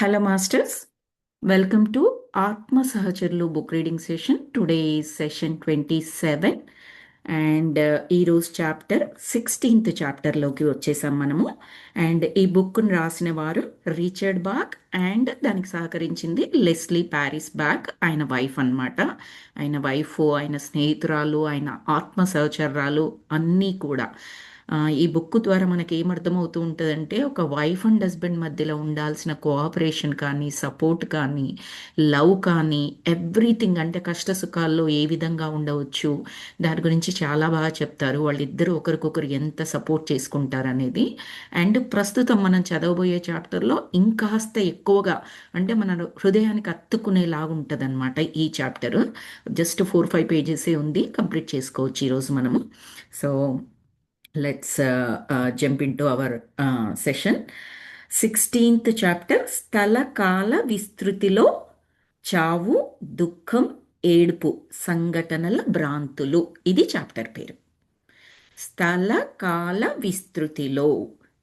Hello, Masters. Welcome to Atma Sahacharlu book reading session. Today is session 27 and ఈరోజు chapter 16th చాప్టర్లోకి వచ్చేసాం మనము. And ఈ బుక్ను రాసిన వారు రిచర్డ్ బాక్ అండ్ దానికి సహకరించింది లెస్లీ ప్యారిస్ బాక్, ఆయన వైఫ్ అన్నమాట. ఆయన వైఫ్, ఆయన స్నేహితురాలు, ఆయన ఆత్మ సహచర్రాలు అన్నీ కూడా. ఈ బుక్ ద్వారా మనకి ఏమర్థమవుతూ ఉంటుందంటే, ఒక వైఫ్ అండ్ హస్బెండ్ మధ్యలో ఉండాల్సిన కోఆపరేషన్ కానీ, సపోర్ట్ కానీ, లవ్ కానీ, ఎవ్రీథింగ్, అంటే కష్ట సుఖాల్లో ఏ విధంగా ఉండవచ్చు దాని గురించి చాలా బాగా చెప్తారు. వాళ్ళిద్దరూ ఒకరికొకరు ఎంత సపోర్ట్ చేసుకుంటారు అనేది. అండ్ ప్రస్తుతం మనం చదవబోయే చాప్టర్లో ఇంకాస్త ఎక్కువగా, అంటే మన హృదయానికి అత్తుకునేలాగా ఉంటుంది అనమాట ఈ చాప్టర్. జస్ట్ 4-5 పేజెసే ఉంది, కంప్లీట్ చేసుకోవచ్చు ఈరోజు మనము. So let's jump into our session. 16th chapter, స్థల కాల విస్తృతిలో చావు, దుఃఖం, ఏడుపు, సంఘటనల భ్రాంతులు. ఇది చాప్టర్ పేరు. స్థల కాల విస్తృతిలో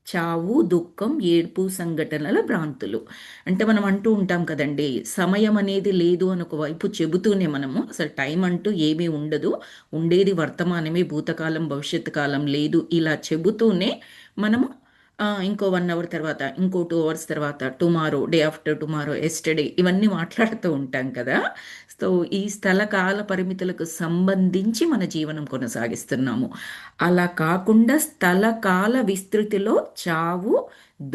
చావు, దుఃఖం, ఏడుపు, సంఘటనల భ్రాంతులు. అంటే మనం అంటూ ఉంటాం కదండి, సమయం అనేది లేదు అని ఒకవైపు చెబుతూనే మనము అసలు టైం అంటూ ఏమీ ఉండదు, ఉండేది వర్తమానమే, భూతకాలం భవిష్యత్తు కాలం లేదు, ఇలా చెబుతూనే మనము ఇంకో 1 hour తర్వాత, ఇంకో 2 hours తర్వాత, tomorrow, day after tomorrow, yesterday, ఇవన్నీ మాట్లాడుతూ ఉంటాం కదా. సో ఈ స్థల కాల పరిమితులకు సంబంధించి మన జీవనం కొనసాగిస్తున్నాము. అలా కాకుండా స్థల కాల విస్తృతిలో చావు,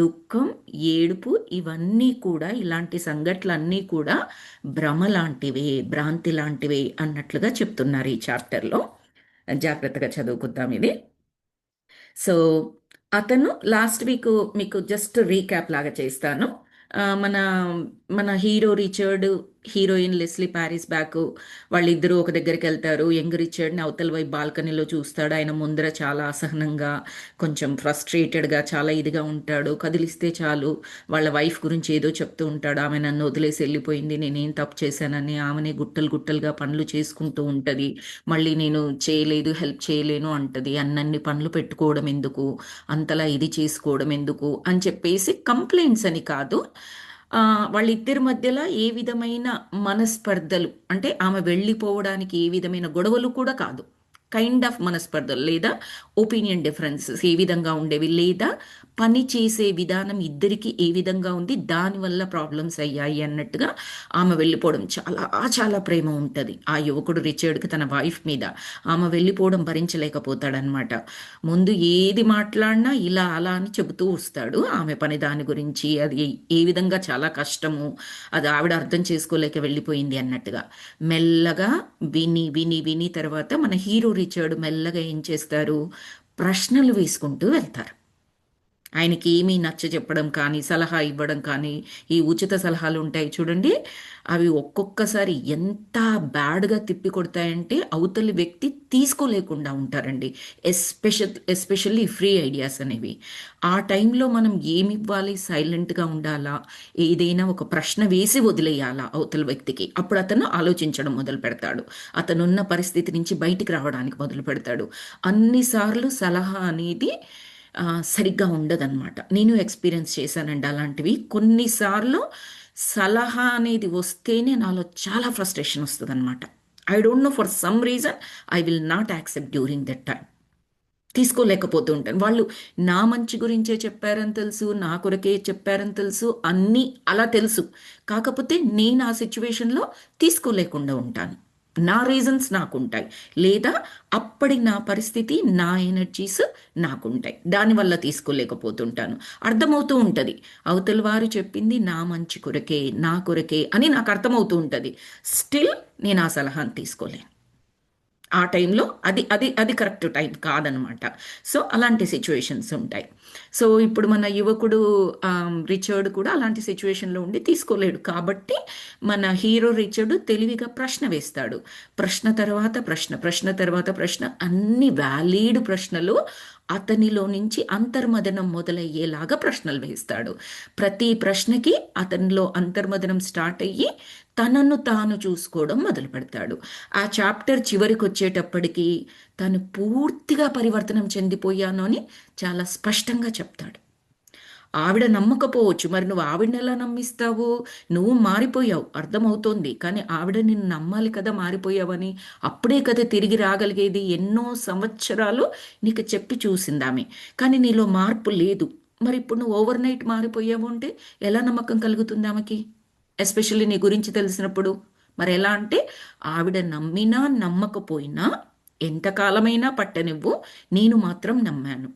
దుఃఖం, ఏడుపు, ఇవన్నీ కూడా, ఇలాంటి సంఘటనలన్నీ కూడా భ్రమ లాంటివే, భ్రాంతి లాంటివే అన్నట్లుగా చెప్తున్నారు ఈ చాప్టర్లో. జాగ్రత్తగా చదువుకుందాం ఇది. సో అతను లాస్ట్ వీక్ మీకు జస్ట్ రీక్యాప్ లాగా చేస్తాను. మన మన hero Richard, heroine Leslie Paris back, వాళ్ళిద్దరూ ఒక దగ్గరికి వెళ్తారు. యంగ్ రిచర్డ్ని అవతల వైపు బాల్కనీలో చూస్తాడు. ఆయన ముందర చాలా అసహనంగా, కొంచెం ఫ్రస్ట్రేటెడ్గా, చాలా ఇదిగా ఉంటాడు. కదిలిస్తే చాలు వాళ్ళ వైఫ్ గురించి ఏదో చెప్తూ ఉంటాడు. ఆమె నన్ను వదిలేసి వెళ్ళిపోయింది, నేనేం తప్పు చేశానని ఆమెనే గుట్టలు గుట్టలుగా పనులు చేసుకుంటూ ఉంటుంది. మళ్ళీ నేను చేయలేదు, హెల్ప్ చేయలేను అంటది. అన్నన్ని పనులు పెట్టుకోవడం ఎందుకు, అంతలా ఇది చేసుకోవడం ఎందుకు అని చెప్పేసి, కంప్లైంట్స్ అని కాదు, వాళ్ళిద్దరి మధ్యలో ఏ విధమైన మనస్పర్ధలు, అంటే ఆమె వెళ్ళిపోవడానికి ఏ విధమైన గొడవలు కూడా కాదు, కైండ్ ఆఫ్ మనస్పర్ధలు లేదా ఒపీనియన్ డిఫరెన్సెస్ ఏ విధంగా ఉండేవి, లేదా పని చేసే విధానం ఇద్దరికి ఏ విధంగా ఉంది, దానివల్ల ప్రాబ్లమ్స్ అయ్యాయి అన్నట్టుగా ఆమె వెళ్ళిపోవడం. చాలా చాలా ప్రేమ ఉంటుంది ఆ యువకుడు రిచర్డ్కి తన వైఫ్ మీద. ఆమె వెళ్ళిపోవడం భరించలేకపోతాడనమాట. ముందు ఏది మాట్లాడినా ఇలా అలా అని చెబుతూ వస్తాడు ఆమె పని దాని గురించి, అది ఏ విధంగా చాలా కష్టము, అది ఆవిడ అర్థం చేసుకోలేక వెళ్ళిపోయింది అన్నట్టుగా. మెల్లగా విని విని విని తర్వాత మన హీరో రిచర్డ్ మెల్లగా ఏం చేస్తారు, ప్రశ్నలు వేసుకుంటూ వెళ్తారు. ఆయనకి ఏమీ నచ్చ చెప్పడం కానీ, సలహా ఇవ్వడం కానీ, ఈ ఉచిత సలహాలు ఉంటాయి చూడండి, అవి ఒక్కొక్కసారి ఎంత బ్యాడ్గా తిప్పి కొడతాయంటే అవతలి వ్యక్తి తీసుకోలేకుండా ఉంటారండి. ఎస్పెషల్లీ ఫ్రీ ఐడియాస్ అనేవి. ఆ టైంలో మనం ఏమి ఇవ్వాలి, సైలెంట్గా ఉండాలా, ఏదైనా ఒక ప్రశ్న వేసి వదిలేయాలా అవతల వ్యక్తికి, అప్పుడు అతను ఆలోచించడం మొదలు పెడతాడు, అతనున్న పరిస్థితి నుంచి బయటికి రావడానికి మొదలు పెడతాడు. అన్నిసార్లు సలహా అనేది సరిగ్గా ఉండదన్నమాట. నేను ఎక్స్పీరియన్స్ చేశానండి అలాంటివి. కొన్నిసార్లు సలహా అనేది వస్తేనే నాలో చాలా ఫ్రస్ట్రేషన్ వస్తుంది అనమాట. I don't know, for some reason I will not accept during that time. తీసుకోలేకపోతూ ఉంటాను. వాళ్ళు నా మంచి గురించే చెప్పారని తెలుసు, నా కొరకే చెప్పారని తెలుసు, అన్నీ అలా తెలుసు. కాకపోతే నేను ఆ సిచ్యువేషన్లో తీసుకోలేకుండా ఉంటాను. నా రీజన్స్ నాకుంటాయి, లేదా అప్పటి నా పరిస్థితి, నా ఎనర్జీస్ నాకుంటాయి, దానివల్ల తీసుకోలేకపోతుంటాను. అర్థమవుతూ ఉంటుంది అవతల వారు చెప్పింది నా మంచి కొరకే, నా కొరకే అని నాకు అర్థమవుతూ ఉంటుంది. స్టిల్ నేను ఆ సలహాను తీసుకోలేను ఆ టైంలో. అది అది అది కరెక్ట్ టైం కాదనమాట. సో అలాంటి సిచ్యువేషన్స్ ఉంటాయి. సో ఇప్పుడు మన యువకుడు రిచర్డ్ కూడా అలాంటి సిచ్యువేషన్లో ఉండి తీసుకోలేడు. కాబట్టి మన హీరో రిచర్డ్ తెలివిగా ప్రశ్న వేస్తాడు. ప్రశ్న తర్వాత ప్రశ్న, ప్రశ్న తర్వాత ప్రశ్న, అన్ని వ్యాలిడ్ ప్రశ్నలు, అతనిలో నుంచి అంతర్మదనం మొదలయ్యేలాగా ప్రశ్నలు వేస్తాడు. ప్రతి ప్రశ్నకి అతనిలో అంతర్మదనం స్టార్ట్ అయ్యి తనను తాను చూసుకోవడం మొదలు పెడతాడు. ఆ చాప్టర్ చివరికి వచ్చేటప్పటికి తను పూర్తిగా పరివర్తనం చెందిపోయాను అని చాలా స్పష్టంగా చెప్తాడు. ఆవిడ నమ్మకపోవచ్చు. మరి నువ్వు ఆవిడని ఎలా నమ్మిస్తావు? నువ్వు మారిపోయావు అర్థమవుతోంది. కానీ ఆవిడ నిన్ను నమ్మాలి కదా మారిపోయావని. అప్పుడే కదా తిరిగి రాగలిగేది. ఎన్నో సంవత్సరాలు నీకు చెప్పి చూసింది ఆమె. కానీ నీలో మార్పు లేదు. మరి ఇప్పుడు నువ్వు ఓవర్ నైట్ మారిపోయావు అంటే ఎలా నమ్మకం కలుగుతుంది ఆమెకి? ఎస్పెషల్లీ నీ గురించి తెలిసినప్పుడు. మరి ఎలా అంటే ఆవిడ నమ్మినా నమ్మకపోయినా ఎంతకాలమైనా పట్టనివ్వు, నేను మాత్రం నమ్మాను.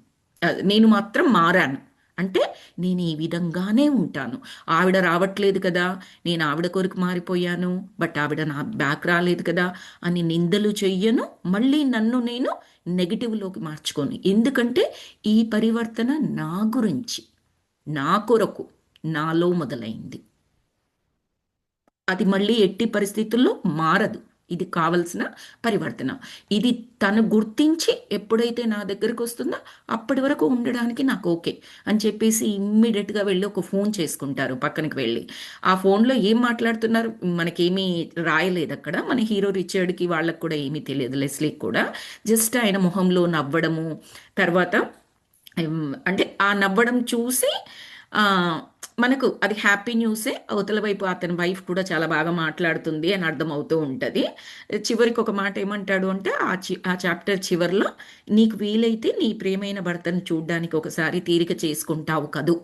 నేను మాత్రం మారాను. అంటే నేను ఈ విధంగానే ఉంటాను. ఆవిడ రావట్లేదు కదా, నేను ఆవిడ కొరకు మారిపోయాను, బట్ ఆవిడ నా బ్యాక్ రాలేదు కదా అని నిందలు చెయ్యను. మళ్ళీ నన్ను నేను నెగిటివ్లోకి మార్చుకోను. ఎందుకంటే ఈ పరివర్తన నా గురించి, నా కొరకు, నాలో మొదలైంది. అది మళ్ళీ ఎట్టి పరిస్థితుల్లో మారదు. ఇది కావలసిన పరివర్తన. ఇది తను గుర్తించి ఎప్పుడైతే నా దగ్గరికి వస్తుందో అప్పటి వరకు ఉండడానికి నాకు ఓకే అని చెప్పేసి ఇమ్మీడియట్గా వెళ్ళి ఒక ఫోన్ చేసుకుంటారు పక్కనకి వెళ్ళి. ఆ ఫోన్లో ఏం మాట్లాడుతున్నారు మనకేమీ రాయలేదు అక్కడ. మన హీరో రిచర్డ్కి వాళ్ళకు కూడా ఏమీ తెలియదు, లెస్లీకి కూడా. జస్ట్ ఆయన మొహంలో నవ్వడము, తర్వాత అంటే ఆ నవ్వడం చూసి ఆ, మనకు అది హ్యాపీ న్యూసే. అవతల వైపు అతని వైఫ్ కూడా చాలా బాగా మాట్లాడుతుంది అని అర్థం అవుతూ ఉంటుంది. చివరికి ఒక మాట ఏమంటాడు అంటే ఆ చాప్టర్ చివరిలో, నీకు వీలైతే నీ ప్రేమైన భర్తను చూడ్డానికి ఒకసారి తీరిక చేసుకుంటావు కదూ.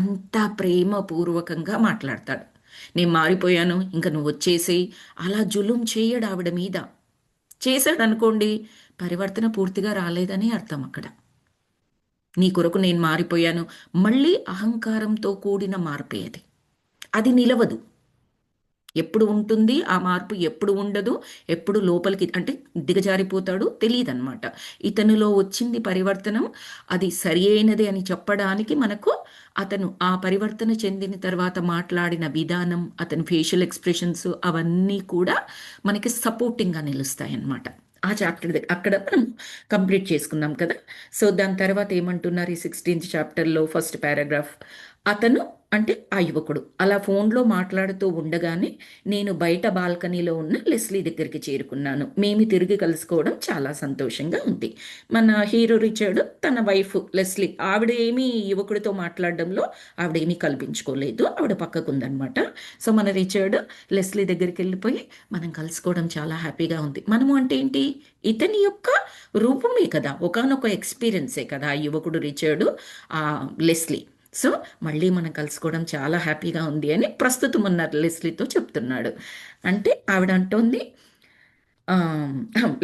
అంత ప్రేమపూర్వకంగా మాట్లాడతాడు. నేను మారిపోయాను, ఇంకా నువ్వు వచ్చేసేయి, అలా జులుం చేయడు ఆవిడ మీద. చేశాడు అనుకోండి, పరివర్తన పూర్తిగా రాలేదని అర్థం అక్కడ. నీ కొరకు నేను మారిపోయాను, మళ్ళీ అహంకారంతో కూడిన మార్పే అది. అది నిలవదు. ఎప్పుడు ఉంటుంది ఆ మార్పు, ఎప్పుడు ఉండదు, ఎప్పుడు లోపలికి అంటే దిగజారిపోతాడు తెలియదన్నమాట. ఇతనిలో వచ్చింది పరివర్తనం, అది సరి అయినదే అని చెప్పడానికి మనకు అతను ఆ పరివర్తన చెందిన తర్వాత మాట్లాడిన విధానం, అతని ఫేషియల్ ఎక్స్ప్రెషన్స్ అవన్నీ కూడా మనకి సపోర్టింగ్గా నిలుస్తాయి అన్నమాట. ఆ చాప్టర్ అక్కడ మనం కంప్లీట్ చేసుకున్నాం కదా. సో దాని తర్వాత ఏమంటున్నారు ఈ 16th చాప్టర్లో ఫస్ట్ పారాగ్రాఫ్, అతను అంటే ఆ యువకుడు అలా ఫోన్లో మాట్లాడుతూ ఉండగానే నేను బయట బాల్కనీలో ఉన్న లెస్లీ దగ్గరికి చేరుకున్నాను. మేము తిరిగి కలుసుకోవడం చాలా సంతోషంగా ఉంది. మన హీరో రిచర్డ్ తన వైఫ్ లెస్లీ, ఆవిడ ఏమీ యువకుడితో మాట్లాడడంలో ఆవిడేమీ కల్పించుకోలేదు, ఆవిడ పక్కకుందనమాట. సో మన రిచర్డ్ లెస్లీ దగ్గరికి వెళ్ళిపోయి మనం కలుసుకోవడం చాలా హ్యాపీగా ఉంది. మనము అంటే ఏంటి, ఇతని యొక్క రూపమే కదా, ఒకానొక ఎక్స్పీరియన్సే కదా ఆ యువకుడు రిచర్డు, ఆ లెస్లీ. సో మళ్ళీ మనం కలుసుకోవడం చాలా హ్యాపీగా ఉంది అని ప్రస్తుతం ఉన్న లెస్లీతో చెప్తున్నాడు. అంటే ఆవిడ అంటోంది ఆ,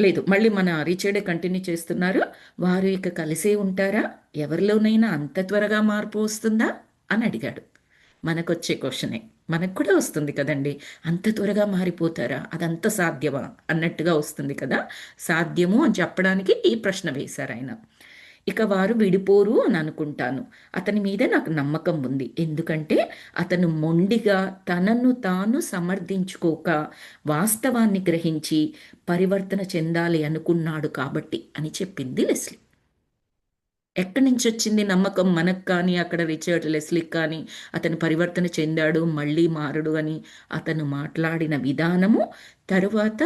లేదు, మళ్ళీ మన రిచర్డే కంటిన్యూ చేస్తున్నారు. వారు ఇక కలిసే ఉంటారా? ఎవరిలోనైనా అంత త్వరగా మార్పు వస్తుందా అని అడిగాడు. మనకొచ్చే క్వశ్చనే మనకు కూడా వస్తుంది కదండి. అంత త్వరగా మారిపోతారా, అదంత సాధ్యమా అన్నట్టుగా వస్తుంది కదా. సాధ్యము అని చెప్పడానికి ఈ ప్రశ్న వేశారు ఆయన. ఇక వారు విడిపోరు అని అనుకుంటాను. అతని మీద నాకు నమ్మకం ఉంది. ఎందుకంటే అతను మొండిగా తనను తాను సమర్థించుకోక వాస్తవాన్ని గ్రహించి పరివర్తన చెందాలి అనుకున్నాడు కాబట్టి అని చెప్పింది లెస్లీ. ఎక్కడి నుంచి వచ్చింది నమ్మకం మనకు కానీ అక్కడ రిచర్డ్ లెస్లీకి కానీ? అతను పరివర్తన చెందాడు, మళ్ళీ మారడు అని అతను మాట్లాడిన విధానము, తరువాత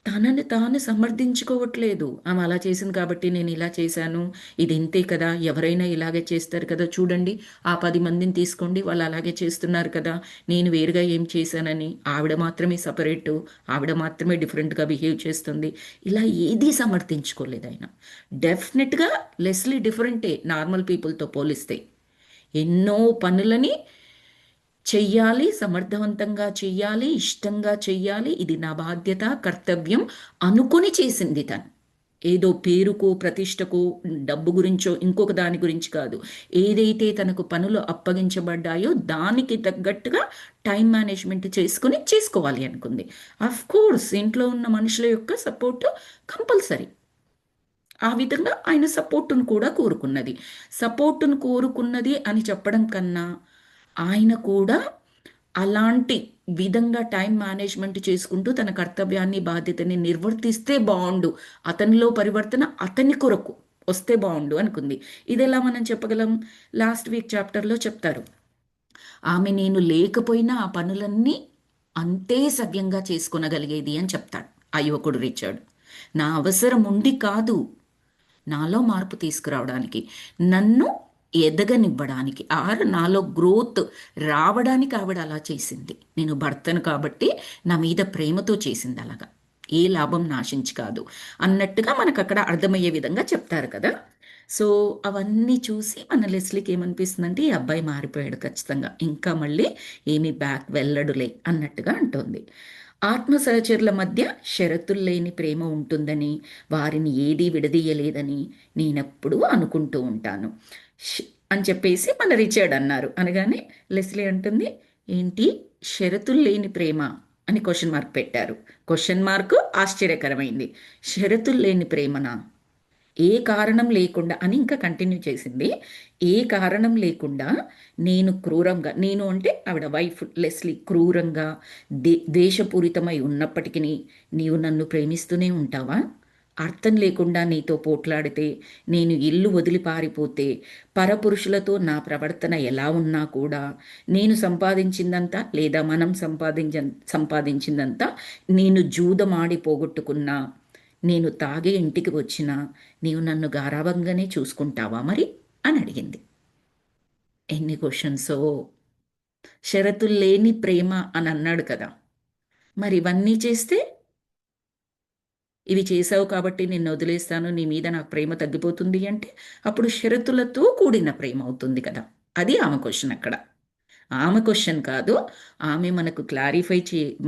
తనని తాను సమర్థించుకోవట్లేదు. ఆమె అలా చేసింది కాబట్టి నేను ఇలా చేశాను, ఇది ఇంతే కదా, ఎవరైనా ఇలాగే చేస్తారు కదా, చూడండి ఆ 10 మందిని తీసుకోండి, వాళ్ళు అలాగే చేస్తున్నారు కదా, నేను వేరుగా ఏం చేశానని. ఆవిడ మాత్రమే సపరేటు, ఆవిడ మాత్రమే డిఫరెంట్గా బిహేవ్ చేస్తుంది, ఇలా ఏదీ సమర్థించుకోలేదు ఆయన. డెఫినెట్గా లెస్లీ డిఫరెంటే నార్మల్ పీపుల్తో పోలిస్తే. ఎన్నో పనులని చెయ్యాలి, సమర్థవంతంగా చెయ్యాలి, ఇష్టంగా చెయ్యాలి, ఇది నా బాధ్యత కర్తవ్యం అనుకొని చేసింది తను. ఏదో పేరుకో ప్రతిష్టకో డబ్బు గురించో ఇంకొక దాని గురించి కాదు. ఏదైతే తనకు పనులు అప్పగించబడ్డాయో దానికి తగ్గట్టుగా టైం మేనేజ్మెంట్ చేసుకుని చేసుకోవాలి అనుకుంది. అఫ్ కోర్స్ ఇంట్లో ఉన్న మనుషుల యొక్క సపోర్టు కంపల్సరీ. ఆ విధంగా ఆయన సపోర్టును కూడా కోరుకున్నది. సపోర్టును కోరుకున్నది అని చెప్పడం కన్నా ఆయన కూడా అలాంటి విధంగా టైం మేనేజ్మెంట్ చేసుకుంటూ తన కర్తవ్యాన్ని బాధ్యతని నిర్వర్తిస్తే బాగుండు, అతనిలో పరివర్తన అతని కొరకు వస్తే బాగుండు అనుకుంది. ఇది ఎలా మనం చెప్పగలం? లాస్ట్ వీక్ చాప్టర్లో చెప్తారు, ఆమె నేను లేకపోయినా ఆ పనులన్నీ అంతే సవ్యంగా చేసుకొనగలిగేది అని చెప్తాడు ఆ యువకుడు రిచర్డ్. నా అవసరం ఉండి కాదు, నాలో మార్పు తీసుకురావడానికి, నన్ను ఎదగనివ్వడానికి నాలో గ్రోత్ రావడానికి ఆవిడ అలా చేసింది. నేను భర్తను కాబట్టి నా మీద ప్రేమతో చేసింది అలాగా. ఏ లాభం నాశించి కాదు అన్నట్టుగా మనకు అక్కడ అర్థమయ్యే విధంగా చెప్తారు కదా. సో అవన్నీ చూసి మన లెస్లీకి ఏమనిపిస్తుందంటే ఈ అబ్బాయి మారిపోయాడు ఖచ్చితంగా, ఇంకా మళ్ళీ ఏమీ బ్యాక్ వెళ్ళడులే అన్నట్టుగా అంటోంది. ఆత్మ సహచరుల మధ్య షరతులు లేని ప్రేమ ఉంటుందని, వారిని ఏదీ విడదీయలేదని నేనెప్పుడూ అనుకుంటూ ఉంటాను అని చెప్పేసి మన రిచర్డ్ అన్నారు. అనగానే లెస్లీ అంటుంది, ఏంటి షరతులు లేని ప్రేమ అని క్వశ్చన్ మార్క్ పెట్టారు. క్వశ్చన్ మార్క్ ఆశ్చర్యకరమైంది. షరతులు లేని ప్రేమనా? ఏ కారణం లేకుండా అని ఇంకా కంటిన్యూ చేసింది. ఏ కారణం లేకుండా నేను క్రూరంగా, నేను అంటే ఆవిడ వైఫ్ లెస్లీ క్రూరంగా ద్వేషపూరితమై ఉన్నప్పటికీ నీవు నన్ను ప్రేమిస్తూనే ఉంటావా? అర్థం లేకుండా నీతో పోట్లాడితే, నేను ఇల్లు వదిలి పారిపోతే, పరపురుషులతో నా ప్రవర్తన ఎలా ఉన్నా కూడా, నేను సంపాదించిందంతా లేదా మనం సంపాదించిందంతా నేను జూదమాడి పోగొట్టుకున్నా, నేను తాగే ఇంటికి వచ్చినా నీవు నన్ను గారాబంగానే చూసుకుంటావా మరి అని అడిగింది. ఎన్ని క్వశ్చన్సో. షరతులు లేని ప్రేమ అని అన్నాడు కదా, మరి ఇవన్నీ చేస్తే, ఇవి చేసావు కాబట్టి నిన్ను వదిలేస్తాను, నీ మీద నాకు ప్రేమ తగ్గిపోతుంది అంటే అప్పుడు షరతులతో కూడిన ప్రేమ అవుతుంది కదా. అది ఆమె క్వశ్చన్ అక్కడ. ఆమె క్వశ్చన్ కాదు, ఆమె మనకు క్లారిఫై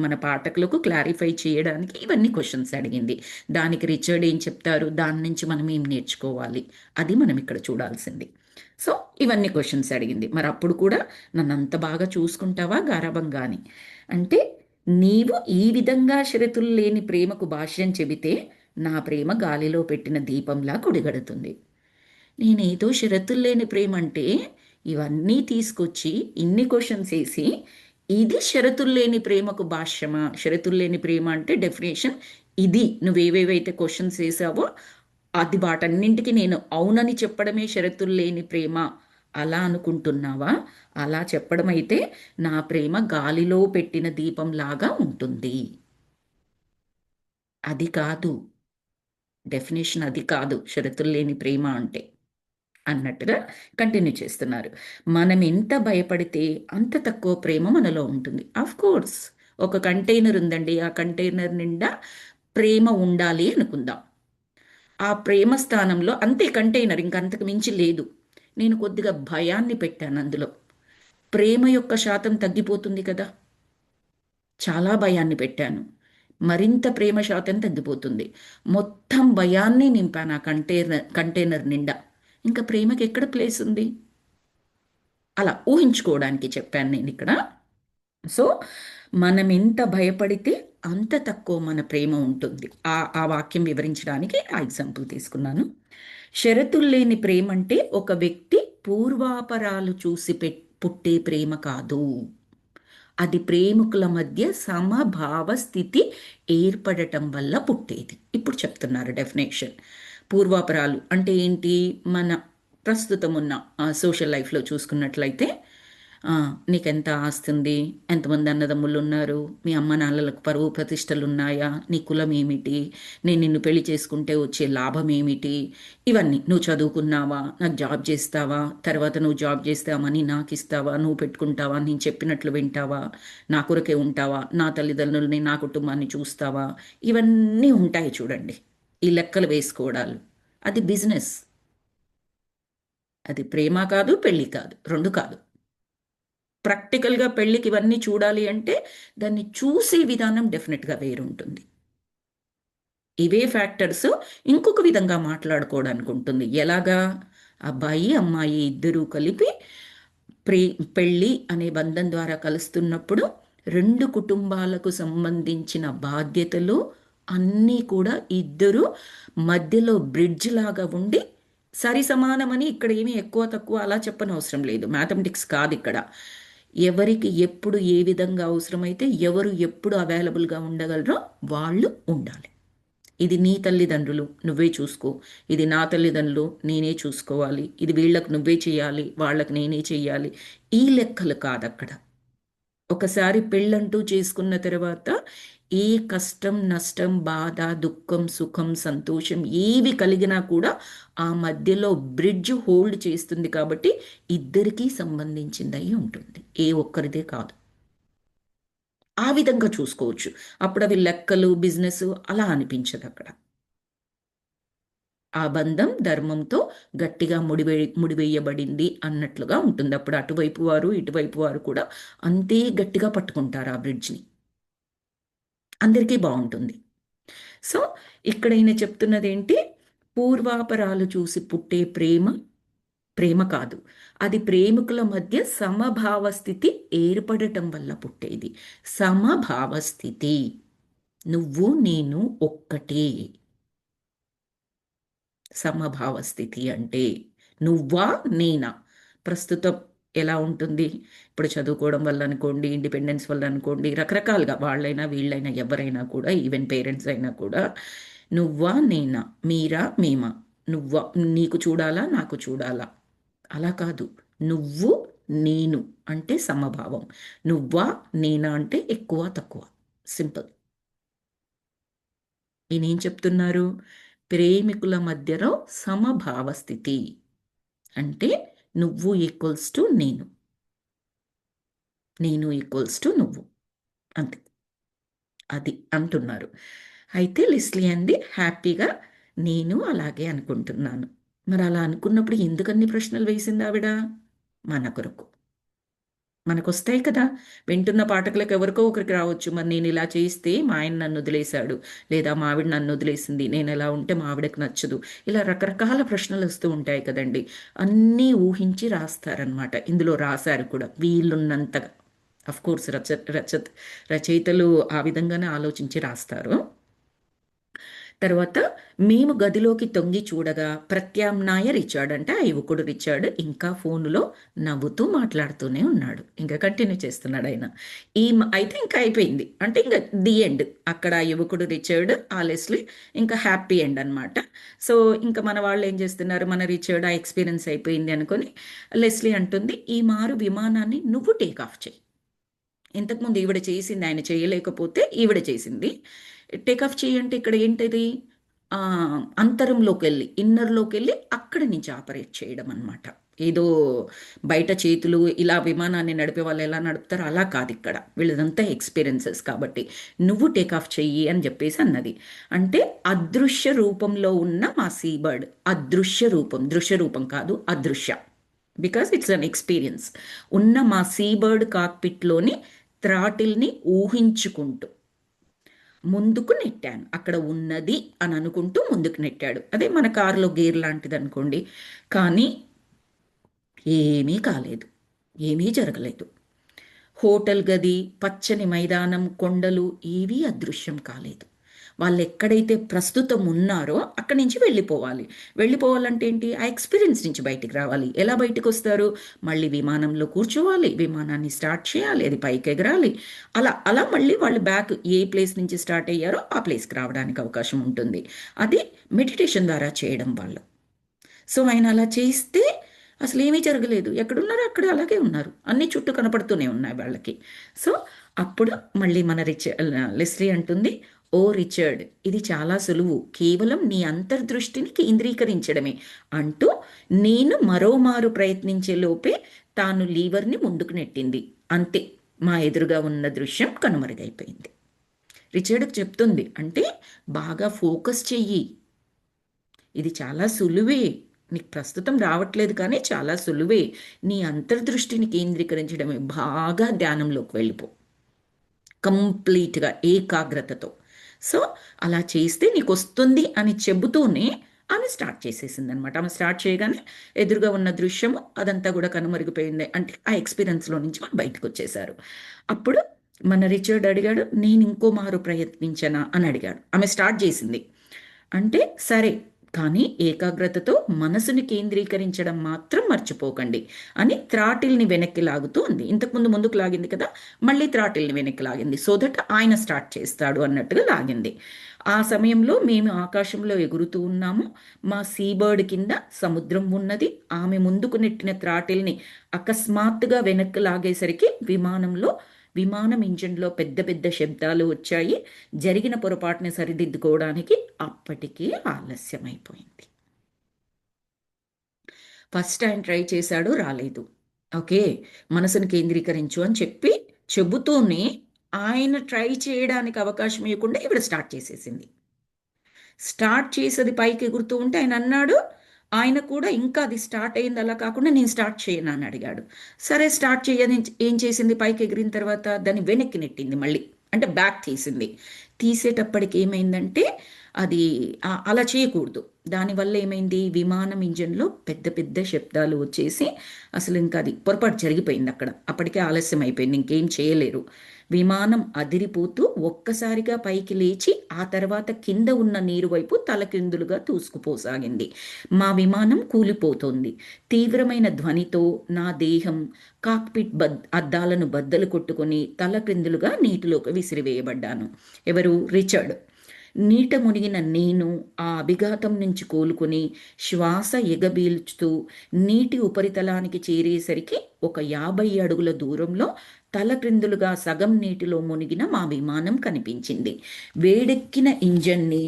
మన పాఠకులకు క్లారిఫై చేయడానికి ఇవన్నీ క్వశ్చన్స్ అడిగింది. దానికి రిచర్డ్ ఏం చెప్తారు, దాని నుంచి మనం ఏం నేర్చుకోవాలి, అది మనం ఇక్కడ చూడాల్సింది. సో ఇవన్నీ క్వశ్చన్స్ అడిగింది. మరి అప్పుడు కూడా నన్ను అంత బాగా చూసుకుంటావా గారాబంగా అని అంటే, నీవు ఈ విధంగా షరతులు లేని ప్రేమకు భాష్యం చెబితే నా ప్రేమ గాలిలో పెట్టిన దీపంలా కొడిగడుతుంది. నేనేదో షరతులు లేని ప్రేమ అంటే ఇవన్నీ తీసుకొచ్చి ఇన్ని క్వశ్చన్స్ వేసి ఇది షరతులు లేని ప్రేమకు భాష్యమా? షరతులు లేని ప్రేమ అంటే డెఫినేషన్ ఇది. నువ్వేవేవైతే క్వశ్చన్స్ వేసావో అది వాటన్నింటికి నేను అవునని చెప్పడమే షరతులు లేని ప్రేమ అలా అనుకుంటున్నావా? అలా చెప్పడం అయితే నా ప్రేమ గాలిలో పెట్టిన దీపంలాగా ఉంటుంది. అది కాదు డెఫినేషన్, అది కాదు షరతులు లేని ప్రేమ అంటే అన్నట్టుగా కంటిన్యూ చేస్తున్నారు. మనం ఎంత భయపడితే అంత తక్కువ ప్రేమ మనలో ఉంటుంది. ఆఫ్ కోర్స్ ఒక కంటైనర్ ఉందండి, ఆ కంటైనర్ నిండా ప్రేమ ఉండాలి అనుకుందాం. ఆ ప్రేమ స్థానంలో అంతే కంటైనర్, ఇంకంతకు మించి లేదు. నేను కొద్దిగా భయాన్ని పెట్టాను అందులో, ప్రేమ యొక్క శాతం తగ్గిపోతుంది కదా. చాలా భయాన్ని పెట్టాను, మరింత ప్రేమ శాతం తగ్గిపోతుంది. మొత్తం భయాన్ని నింపాను ఆ కంటైనర్ నిండా, ఇంకా ప్రేమకి ఎక్కడ ప్లేస్ ఉంది? అలా ఊహించుకోవడానికి చెప్పాను నేను ఇక్కడ. సో మనం ఎంత భయపడితే అంత తక్కువ మన ప్రేమ ఉంటుంది. ఆ వాక్యం వివరించడానికి ఆ ఎగ్జాంపుల్ తీసుకున్నాను. షరతులు లేని ప్రేమ అంటే ఒక వ్యక్తి పూర్వాపరాలు చూసి పుట్టే ప్రేమ కాదు. అది ప్రేమికుల మధ్య సమభావ స్థితి ఏర్పడటం వల్ల పుట్టేది. ఇప్పుడు చెప్తున్నారు డెఫినేషన్. పూర్వాపరాలు అంటే ఏంటి? మన ప్రస్తుతం ఉన్న సోషల్ లైఫ్లో చూసుకున్నట్లయితే, నీకెంత ఆస్తుంది, ఎంతమంది అన్నదమ్ములు ఉన్నారు, మీ అమ్మ నాన్నలకు పరువు ప్రతిష్టలు ఉన్నాయా, నీ కులం ఏమిటి, నేను నిన్ను పెళ్లి చేసుకుంటే వచ్చే లాభం ఏమిటి, ఇవన్నీ. నువ్వు చదువుకున్నావా, నాకు జాబ్ చేస్తావా, తర్వాత నువ్వు జాబ్ చేస్తే ఆ మనీ నాకు ఇస్తావా, నువ్వు పెట్టుకుంటావా, నేను చెప్పినట్లు వింటావా, నా కొరకే ఉంటావా, నా తల్లిదండ్రులని నా కుటుంబాన్ని చూస్తావా, ఇవన్నీ ఉంటాయి చూడండి, ఈ లెక్కలు వేసుకోవడాలు. అది బిజినెస్. అది ప్రేమ కాదు, పెళ్ళి కాదు, రెండు కాదు. ప్రాక్టికల్గా పెళ్ళికి ఇవన్నీ చూడాలి అంటే దాన్ని చూసే విధానం డెఫినెట్గా వేరుంటుంది. ఇవే ఫ్యాక్టర్స్ ఇంకొక విధంగా మాట్లాడుకోవడానికి ఉంటుంది. ఎలాగా? అబ్బాయి అమ్మాయి ఇద్దరూ కలిపి పెళ్ళి అనే బంధం ద్వారా కలుస్తున్నప్పుడు రెండు కుటుంబాలకు సంబంధించిన బాధ్యతలు అన్నీ కూడా ఇద్దరు మధ్యలో బ్రిడ్జ్ లాగా ఉండి సరి సమానమని, ఇక్కడ ఏమీ ఎక్కువ తక్కువ అలా చెప్పనవసరం లేదు, మ్యాథమెటిక్స్ కాదు ఇక్కడ. ఎవరికి ఎప్పుడు ఏ విధంగా అవసరమైతే, ఎవరు ఎప్పుడు అవైలబుల్గా ఉండగలరో వాళ్ళు ఉండాలి. ఇది నీ తల్లిదండ్రులు నువ్వే చూసుకో, ఇది నా తల్లిదండ్రులు నేనే చూసుకోవాలి, ఇది వీళ్ళకు నువ్వే చేయాలి, వాళ్ళకి నేనే చెయ్యాలి, ఈ లెక్కలు కాదక్కడ. ఒకసారి పెళ్ళంటూ చేసుకున్న తర్వాత ఏ కష్టం, నష్టం, బాధ, దుఃఖం, సుఖం, సంతోషం ఏవి కలిగినా కూడా ఆ మధ్యలో బ్రిడ్జ్ హోల్డ్ చేస్తుంది కాబట్టి ఇద్దరికీ సంబంధించింది అయి ఉంటుంది, ఏ ఒక్కరిదే కాదు. ఆ విధంగా చూసుకోవచ్చు. అప్పుడు అవి లెక్కలు, బిజినెస్ అలా అనిపించదు అక్కడ. ఆ బంధం ధర్మంతో గట్టిగా ముడివేయబడింది అన్నట్లుగా ఉంటుంది. అప్పుడు అటువైపు వారు ఇటువైపు వారు కూడా అంతే గట్టిగా పట్టుకుంటారు ఆ బ్రిడ్జ్ని. అందరికీ బాగుంటుంది. సో ఇక్కడ ఈయన చెప్తున్నది ఏంటి? పూర్వాపరాలు చూసి పుట్టే ప్రేమ ప్రేమ కాదు, అది ప్రేమికుల మధ్య సమభావ స్థితి ఏర్పడటం వల్ల పుట్టేది. సమభావ స్థితి, నువ్వు నేను ఒక్కటే. సమభావ స్థితి అంటే నువ్వా నేనా. ప్రస్తుతం ఎలా ఉంటుంది? ఇప్పుడు చదువుకోవడం వల్ల అనుకోండి, ఇండిపెండెన్స్ వల్ల అనుకోండి, రకరకాలుగా వాళ్ళైనా వీళ్ళైనా ఎవరైనా కూడా, ఈవెన్ పేరెంట్స్ అయినా కూడా నువ్వా నేనా, మీరా మేమా, నువ్వా నీకు చూడాలా నాకు చూడాలా, అలా కాదు. నువ్వు నేను అంటే సమభావం, నువ్వా నేనా అంటే ఎక్కువ తక్కువ. సింపుల్. ఈయనేం చెప్తున్నారు? ప్రేమికుల మధ్యలో సమభావ స్థితి అంటే నువ్వు ఈక్వల్స్ టు నేను, నేను ఈక్వల్స్ టు నువ్వు, అంతే. అది అంటున్నారు. అయితే లెస్లీ అంది హ్యాపీగా, నేను అలాగే అనుకుంటున్నాను. మరి అలా అనుకున్నప్పుడు ఎందుకన్ని ప్రశ్నలు వేసింది ఆవిడ? మన కొరకు. మనకొస్తాయి కదా, వింటున్న పాఠకులకు ఎవరికో ఒకరికి రావచ్చు, మరి నేను ఇలా చేస్తే మా ఆయన నన్ను వదిలేశాడు, లేదా మా ఆవిడ నన్ను వదిలేసింది, నేను ఎలా ఉంటే మా ఆవిడకి నచ్చదు, ఇలా రకరకాల ప్రశ్నలు వస్తూ ఉంటాయి కదండి. అన్నీ ఊహించి రాస్తారనమాట. ఇందులో రాశారు కూడా వీళ్ళున్నంతగా. అఫ్ కోర్స్ రచయితలు ఆ విధంగానే ఆలోచించి రాస్తారు. తర్వాత మేము గదిలోకి తొంగి చూడగా ప్రత్యామ్నాయ రిచార్డ్ అంటే ఆ యువకుడు రిచార్డ్ ఇంకా ఫోనులో నవ్వుతూ మాట్లాడుతూనే ఉన్నాడు. ఇంకా కంటిన్యూ చేస్తున్నాడు ఆయన. అయితే ఇంకా అయిపోయింది అంటే ఇంకా ది ఎండ్. అక్కడ ఆ యువకుడు రిచార్డ్, ఆ లెస్లీ ఇంకా హ్యాపీ ఎండ్ అనమాట. సో ఇంకా మన వాళ్ళు ఏం చేస్తున్నారు, మన రిచార్డ్ ఆ ఎక్స్పీరియన్స్ అయిపోయింది అనుకొని లెస్లీ అంటుంది, ఈ మారు విమానాన్ని నువ్వు టేక్ ఆఫ్ చేయి. ఇంతకుముందు ఈవిడ చేసింది, ఆయన చేయలేకపోతే ఈవిడ చేసింది. టేక్ ఆఫ్ చేయంటే ఇక్కడ ఏంటిది? అంతరంలోకి వెళ్ళి, ఇన్నర్లోకి వెళ్ళి అక్కడి నుంచి ఆపరేట్ చేయడం అనమాట. ఏదో బయట చేతులు ఇలా విమానాన్ని నడిపే వాళ్ళు ఎలా నడుపుతారో అలా కాదు ఇక్కడ. వీళ్ళదంతా ఎక్స్పీరియన్సెస్ కాబట్టి నువ్వు టేక్ ఆఫ్ చెయ్యి అని చెప్పేసి అన్నది. అంటే అదృశ్య రూపంలో ఉన్న మా సీబర్డ్, అదృశ్య రూపం, దృశ్య రూపం కాదు, అదృశ్య, బికాస్ ఇట్స్ అన్ ఎక్స్పీరియన్స్. ఉన్న మా సీబర్డ్ కాక్పిట్లోని త్రాటిల్ని ఊహించుకుంటూ ముందుకు నెట్టాను. అక్కడ ఉన్నది అని అనుకుంటూ ముందుకు నెట్టాడు. అదే మన కారులో గేర్ లాంటిది అనుకోండి. కానీ ఏమీ కాలేదు, ఏమీ జరగలేదు. హోటల్ గది, పచ్చని మైదానం, కొండలు ఏవీ అదృశ్యం కాలేదు. వాళ్ళు ఎక్కడైతే ప్రస్తుతం ఉన్నారో అక్కడి నుంచి వెళ్ళిపోవాలి. వెళ్ళిపోవాలంటే ఏంటి? ఆ ఎక్స్పీరియన్స్ నుంచి బయటికి రావాలి. ఎలా బయటకు వస్తారు? మళ్ళీ విమానంలో కూర్చోవాలి, విమానాన్ని స్టార్ట్ చేయాలి, అది పైకి ఎగరాలి. అలా అలా మళ్ళీ వాళ్ళు బ్యాక్ ఏ ప్లేస్ నుంచి స్టార్ట్ అయ్యారో ఆ ప్లేస్కి రావడానికి అవకాశం ఉంటుంది. అది మెడిటేషన్ ద్వారా చేయడం వాళ్ళు. సో ఆయన అలా చేస్తే అసలు ఏమీ జరగలేదు. ఎక్కడున్నారో అక్కడే అలాగే ఉన్నారు. అన్నీ చుట్టూ కనపడుతూనే ఉన్నాయి వాళ్ళకి. సో అప్పుడు మళ్ళీ మన లెస్లీ అంటుంది, ఓ రిచర్డ్, ఇది చాలా సులువు, కేవలం నీ అంతర్దృష్టిని కేంద్రీకరించడమే అంటూ నేను మరోమారు ప్రయత్నించే లోపే తాను లీవర్ని ముందుకు నెట్టింది. అంతే, మా ఎదురుగా ఉన్న దృశ్యం కనుమరుగైపోయింది. రిచర్డ్కి చెప్తుంది అంటే బాగా ఫోకస్ చెయ్యి, ఇది చాలా సులువే, నీకు ప్రస్తుతం రావట్లేదు కానీ చాలా సులువే, నీ అంతర్దృష్టిని కేంద్రీకరించడమే, బాగా ధ్యానంలోకి వెళ్ళిపో కంప్లీట్గా ఏకాగ్రతతో. సో అలా చేస్తే నీకు వస్తుంది అని చెబుతూనే ఆమె స్టార్ట్ చేసేసింది అనమాట. ఆమె స్టార్ట్ చేయగానే ఎదురుగా ఉన్న దృశ్యము అదంతా కూడా కనుమరిగిపోయింది. అంటే ఆ ఎక్స్పీరియన్స్లో నుంచి వాళ్ళు బయటకు వచ్చేసారు. అప్పుడు మన రిచర్డ్ అడిగాడు, నేను ఇంకో మారు ప్రయత్నించనా అని అడిగాడు. ఆమె స్టార్ట్ చేసింది అంటే సరే, కానీ ఏకాగ్రతతో మనసుని కేంద్రీకరించడం మాత్రం మర్చిపోకండి అని త్రాటిల్ని వెనక్కి లాగుతూ ఉంది. ఇంతకుముందు ముందుకు లాగింది కదా, మళ్ళీ త్రాటిల్ని వెనక్కి లాగింది. సో దట్ ఆయన స్టార్ట్ చేస్తాడు అన్నట్టుగా లాగింది. ఆ సమయంలో మేము ఆకాశంలో ఎగురుతూ ఉన్నాము. మా సీబర్డ్ కింద సముద్రం ఉన్నది. ఆమె ముందుకు నెట్టిన త్రాటిల్ని అకస్మాత్తుగా వెనక్కి లాగేసరికి విమానంలో విమానం ఇంజిన్లో పెద్ద పెద్ద శబ్దాలు వచ్చాయి. జరిగిన పొరపాటుని సరిదిద్దుకోవడానికి అప్పటికే ఆలస్యమైపోయింది. ఫస్ట్ ఆయన ట్రై చేశాడు, రాలేదు. ఓకే, మనసును కేంద్రీకరించు అని చెప్పి చెబుతూనే ఆయన ట్రై చేయడానికి అవకాశం ఇవ్వకుండా ఈవిడ స్టార్ట్ చేసేసింది. స్టార్ట్ చేసేది పైకి ఎగురుతూ ఉంటే ఆయన అన్నాడు, ఆయన కూడా ఇంకా అది స్టార్ట్ అయింది అలా కాకుండా నేను స్టార్ట్ చేయను అని అడిగాడు. సరే స్టార్ట్ చేయని ఏం చేసింది, పైకి ఎగిరిన తర్వాత దాన్ని వెనక్కి నెట్టింది మళ్ళీ, అంటే బ్యాక్ తీసింది. తీసేటప్పటికి ఏమైందంటే అది అలా చేయకూడదు. దానివల్ల ఏమైంది, విమానం ఇంజన్లో పెద్ద పెద్ద శబ్దాలు వచ్చేసి అసలు ఇంకా అది పొరపాటు జరిగిపోయింది అక్కడ. అప్పటికే ఆలస్యం అయిపోయింది, ఇంకేం చేయలేరు. విమానం అదిరిపోతూ ఒక్కసారిగా పైకి లేచి ఆ తర్వాత కింద ఉన్న నీరు వైపు తలకిందులుగా దూసుకుపోసాగింది. మా విమానం కూలిపోతోంది. తీవ్రమైన ధ్వనితో నా దేహం కాక్పిట్ అద్దాలను బద్దలు కొట్టుకొని తలక్రిందులుగా నీటిలోకి విసిరివేయబడ్డాను. ఎవరు, రిచర్డ్. నీట మునిగిన నేను ఆ అభిఘాతం నుంచి కోలుకుని శ్వాస ఎగబీల్చుతూ నీటి ఉపరితలానికి చేరేసరికి ఒక 50 అడుగుల దూరంలో తలక్రిందులుగా సగం నీటిలో మునిగిన మా విమానం కనిపించింది. వేడెక్కిన ఇంజన్ని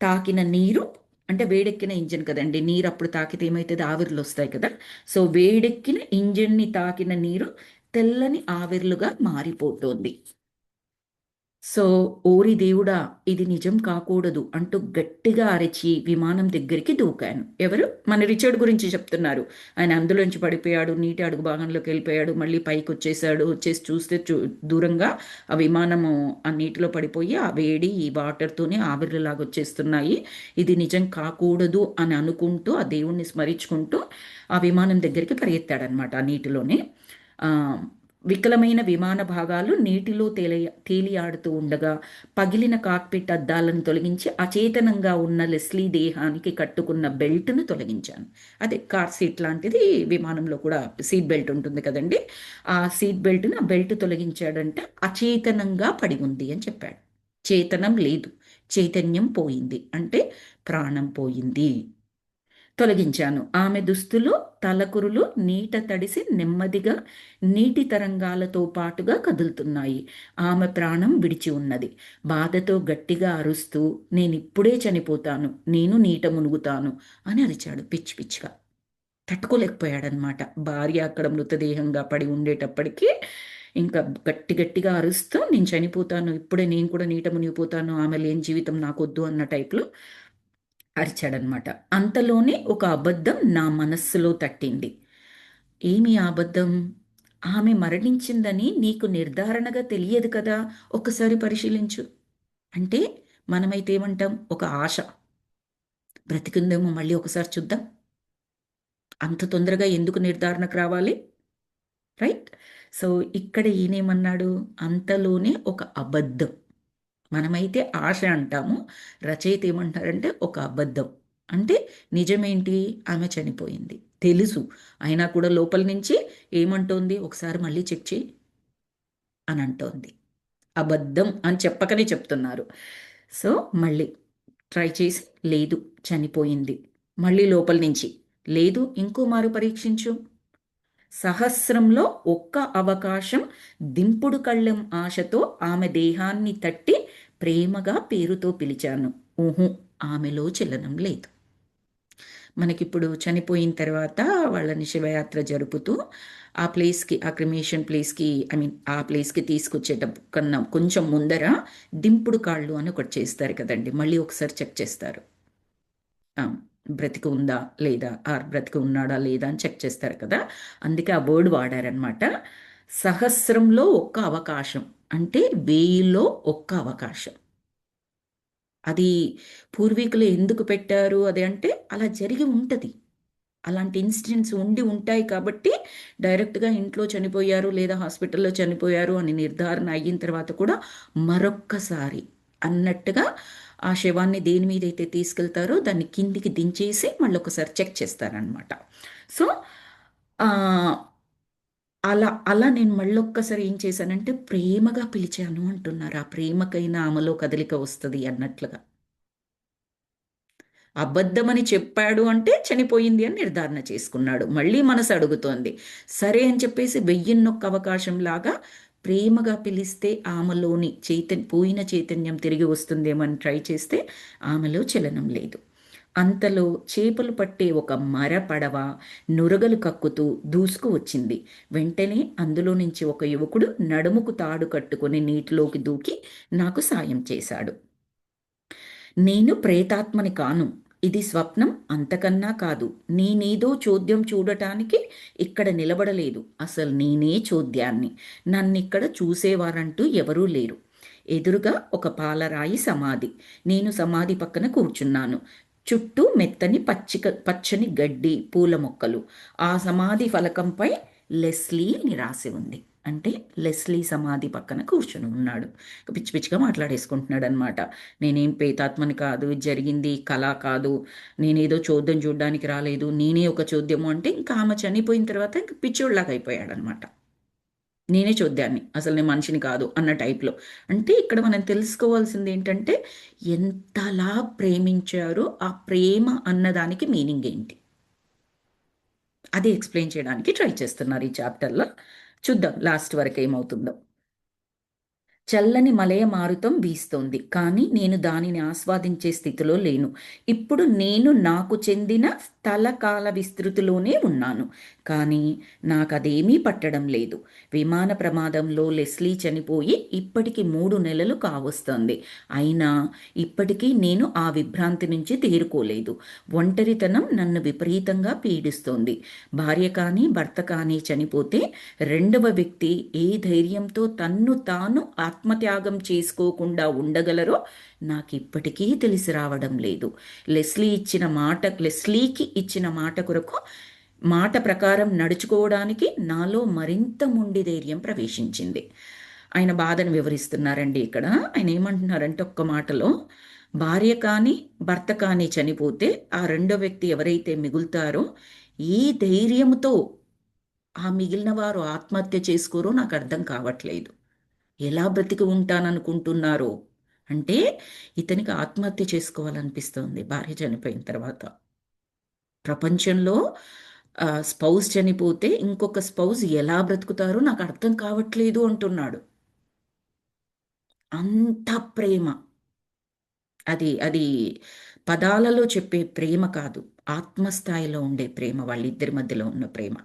తాకిన నీరు, అంటే వేడెక్కిన ఇంజన్ కదండి, నీరు అప్పుడు తాకితే ఏమవుతుంది, ఆవిర్లు వస్తాయి కదా. సో వేడెక్కిన ఇంజన్ని తాకిన నీరు తెల్లని ఆవిర్లుగా మారిపోతోంది. సో ఓరి దేవుడా, ఇది నిజం కాకూడదు అంటూ గట్టిగా అరిచి విమానం దగ్గరికి దూకాను. ఎవరు, మన రిచర్డ్ గురించి చెప్తున్నారు. ఆయన అందులోంచి పడిపోయాడు, నీటి అడుగు భాగంలోకి వెళ్ళిపోయాడు, మళ్ళీ పైకి వచ్చేసాడు. వచ్చేసి చూస్తే దూరంగా ఆ విమానము ఆ నీటిలో పడిపోయి ఆ వేడి ఈ వాటర్తోనే ఆవిరిలాగా వచ్చేస్తున్నాయి. ఇది నిజం కాకూడదు అని అనుకుంటూ ఆ దేవుణ్ణి స్మరించుకుంటూ ఆ విమానం దగ్గరికి పరిగెత్తాడనమాట ఆ నీటిలోనే. వికలమైన విమాన భాగాలు నీటిలో తేలియాడుతూ ఉండగా పగిలిన కాక్పిట్ అద్దాలను తొలగించి అచేతనంగా ఉన్న లెస్లీ దేహానికి కట్టుకున్న బెల్ట్ను తొలగించాను. అదే కార్ సీట్ లాంటిది విమానంలో కూడా సీట్ బెల్ట్ ఉంటుంది కదండి. ఆ సీట్ బెల్ట్ను ఆ బెల్ట్ తొలగించాడంటే అచేతనంగా పడి ఉంది అని చెప్పాడు. చేతనం లేదు, చైతన్యం పోయింది అంటే ప్రాణం పోయింది. తొలగించాను. ఆమె దుస్తులు తలకురులు నీట తడిసి నెమ్మదిగా నీటి తరంగాలతో పాటుగా కదులుతున్నాయి. ఆమె ప్రాణం విడిచి ఉన్నది. బాధతో గట్టిగా అరుస్తూ నేనిప్పుడే చనిపోతాను, నేను నీట మునుగుతాను అని అరిచాడు పిచ్చి పిచ్చిగా. తట్టుకోలేకపోయాడనమాట. భార్య అక్కడ మృతదేహంగా పడి ఉండేటప్పటికీ ఇంకా గట్టి గట్టిగా అరుస్తూ నేను చనిపోతాను, ఇప్పుడే నేను కూడా నీట మునిగిపోతాను, ఆమె లేని జీవితం నాకొద్దు అన్న టైప్లో అరిచాడనమాట. అంతలోనే ఒక అబద్ధం నా మనస్సులో తట్టింది. ఏమి అబద్ధం? ఆమె మరణించిందని నీకు నిర్ధారణగా తెలియదు కదా, ఒక్కసారి పరిశీలించు. అంటే మనమైతే ఏమంటాం, ఒక ఆశ, బ్రతికుందేమో మళ్ళీ ఒకసారి చూద్దాం. అంత తొందరగా ఎందుకు నిర్ధారణకు రావాలి, రైట్? సో ఇక్కడ ఈయనేమన్నాడు, అంతలోనే ఒక అబద్ధం. మనమైతే ఆశ అంటాము, రచయిత ఏమంటారంటే ఒక అబద్ధం. అంటే నిజమేంటి, ఆమె చనిపోయింది తెలుసు, అయినా కూడా లోపల నుంచి ఏమంటోంది, ఒకసారి మళ్ళీ చెక్ చేయి అని అంటోంది. అబద్ధం అని చెప్పకనే చెప్తున్నారు. సో మళ్ళీ ట్రై చేసి లేదు చనిపోయింది, మళ్ళీ లోపల నుంచి లేదు, ఇంకో మారు పరీక్షించు. సహస్రంలో ఒక్క అవకాశం, దింపుడు కళ్ళెం ఆశతో ఆమె దేహాన్ని తట్టి ప్రేమగా పేరుతో పిలిచాను. ఊహు, ఆమెలో చలనం లేదు. మనకిప్పుడు చనిపోయిన తర్వాత వాళ్ళని శివయాత్ర జరుపుతూ ఆ ప్లేస్కి, ఆ క్రిమేషన్ ప్లేస్కి, ఐ మీన్ ఆ ప్లేస్కి తీసుకొచ్చేటప్పుడు కన్నా కొంచెం ముందర దింపుడు కాళ్ళు అని ఒకటి చేస్తారు కదండి, మళ్ళీ ఒకసారి చెక్ చేస్తారు. బ్రతికి ఉందా లేదా, ఆర్ బ్రతికి ఉన్నాడా లేదా అని చెక్ చేస్తారు కదా. అందుకే ఆ వర్డ్ వాడారనమాట. సహస్రంలో ఒక్క అవకాశం అంటే 1000లో ఒక్క అవకాశం. అది పూర్వీకులు ఎందుకు పెట్టారు అది అంటే అలా జరిగి ఉంటుంది. అలాంటి ఇన్సిడెంట్స్ ఉండి ఉంటాయి కాబట్టి డైరెక్ట్గా ఇంట్లో చనిపోయారు లేదా హాస్పిటల్లో చనిపోయారు అని నిర్ధారణ అయిన తర్వాత కూడా మరొక్కసారి అన్నట్టుగా ఆ శవాన్ని దేని మీద అయితే తీసుకెళ్తారో దాన్ని కిందికి దించేసి మళ్ళీ ఒకసారి చెక్ చేస్తారనమాట. సో అలా అలా నేను మళ్ళొక్కసారి ఏం చేశానంటే ప్రేమగా పిలిచాను అంటున్నారు. ఆ ప్రేమకైనా ఆమెలో కదలిక వస్తుంది అన్నట్లుగా. అబద్ధమని చెప్పాడు అంటే చనిపోయింది అని నిర్ధారణ చేసుకున్నాడు. మళ్ళీ మనసు అడుగుతోంది. సరే అని చెప్పేసి 1001 అవకాశం లాగా ప్రేమగా పిలిస్తే ఆమెలోని పోయిన చైతన్యం తిరిగి వస్తుందేమో అని ట్రై చేస్తే ఆమెలో చలనం లేదు. అంతలో చేపలు పట్టే ఒక మర పడవ నురగలు కక్కుతూ దూసుకు వచ్చింది. వెంటనే అందులో నుంచి ఒక యువకుడు నడుముకు తాడు కట్టుకొని నీటిలోకి దూకి నాకు సాయం చేశాడు. నేను ప్రేతాత్మని కాను. ఇది స్వప్నం అంతకన్నా కాదు. నేనేదో చోద్యం చూడటానికి ఇక్కడ నిలబడలేదు. అసలు నేనే చోద్యాన్ని. నన్నిక్కడ చూసేవారంటూ ఎవరూ లేరు. ఎదురుగా ఒక పాలరాయి సమాధి. నేను సమాధి పక్కన కూర్చున్నాను. చుట్టూ మెత్తని పచ్చని గడ్డి, పూల మొక్కలు. ఆ సమాధి ఫలకంపై లెస్లీ అని రాసి ఉంది. అంటే లెస్లీ సమాధి పక్కన కూర్చుని ఉన్నాడు. పిచ్చి పిచ్చిగా మాట్లాడేసుకుంటున్నాడు అనమాట. నేనేం పేతాత్మని కాదు, ఇది జరిగింది కళ కాదు, నేనేదో చోద్యం చూడడానికి రాలేదు, నేనే ఒక చోద్యము అంటే ఇంకా ఆమె చనిపోయిన తర్వాత ఇంక పిచ్చోళ్ళలాగా అయిపోయాడనమాట. నేనే చోద్యాన్ని, అసలు నేను మనిషిని కాదు అన్న టైప్లో. అంటే ఇక్కడ మనం తెలుసుకోవాల్సింది ఏంటంటే ఎంతలా ప్రేమించారో ఆ ప్రేమ అన్నదానికి మీనింగ్ ఏంటి అది ఎక్స్ప్లెయిన్ చేయడానికి ట్రై చేస్తున్నారు ఈ చాప్టర్లో. చూద్దాం లాస్ట్ వరకు ఏమవుతుందో. చల్లని మలయ మారుతం వీస్తోంది, కానీ నేను దానిని ఆస్వాదించే స్థితిలో లేను. ఇప్పుడు నేను నాకు చెందిన స్థలకాల విస్తృతిలోనే ఉన్నాను, కానీ నాకు అదేమీ పట్టడం లేదు. విమాన ప్రమాదంలో లెస్లీ చనిపోయి ఇప్పటికి 3 నెలలు కావస్తోంది. అయినా ఇప్పటికీ నేను ఆ విభ్రాంతి నుంచి తేరుకోలేదు. ఒంటరితనం నన్ను విపరీతంగా పీడిస్తోంది. భార్య కానీ భర్త కానీ చనిపోతే రెండవ వ్యక్తి ఏ ధైర్యంతో తన్ను తాను ఆత్మత్యాగం చేసుకోకుండా ఉండగలరో నాకు ఇప్పటికీ తెలిసి రావడం లేదు. లెస్లీకి ఇచ్చిన మాట కొరకు, మాట ప్రకారం నడుచుకోవడానికి నాలో మరింత మొండి ధైర్యం ప్రవేశించింది. ఆయన బాధను వివరిస్తున్నారండి ఇక్కడ. ఆయన ఏమంటున్నారంటే ఒక్క మాటలో, భార్య కానీ భర్త కానీ చనిపోతే ఆ రెండో వ్యక్తి ఎవరైతే మిగులుతారో ఏ ధైర్యంతో ఆ మిగిలిన వారు ఆత్మహత్య చేసుకోరో నాకు అర్థం కావట్లేదు. ఎలా బ్రతికి ఉంటాననుకుంటున్నారో. అంటే ఇతనికి ఆత్మహత్య చేసుకోవాలనిపిస్తోంది భార్య చనిపోయిన తర్వాత. ప్రపంచంలో స్పౌస్ చనిపోతే ఇంకొక స్పౌస్ ఎలా బ్రతుకుతారో నాకు అర్థం కావట్లేదు అంటున్నాడు. అంత ప్రేమ. అది అది పదాలలో చెప్పే ప్రేమ కాదు, ఆత్మస్థాయిలో ఉండే ప్రేమ, వాళ్ళిద్దరి మధ్యలో ఉన్న ప్రేమ.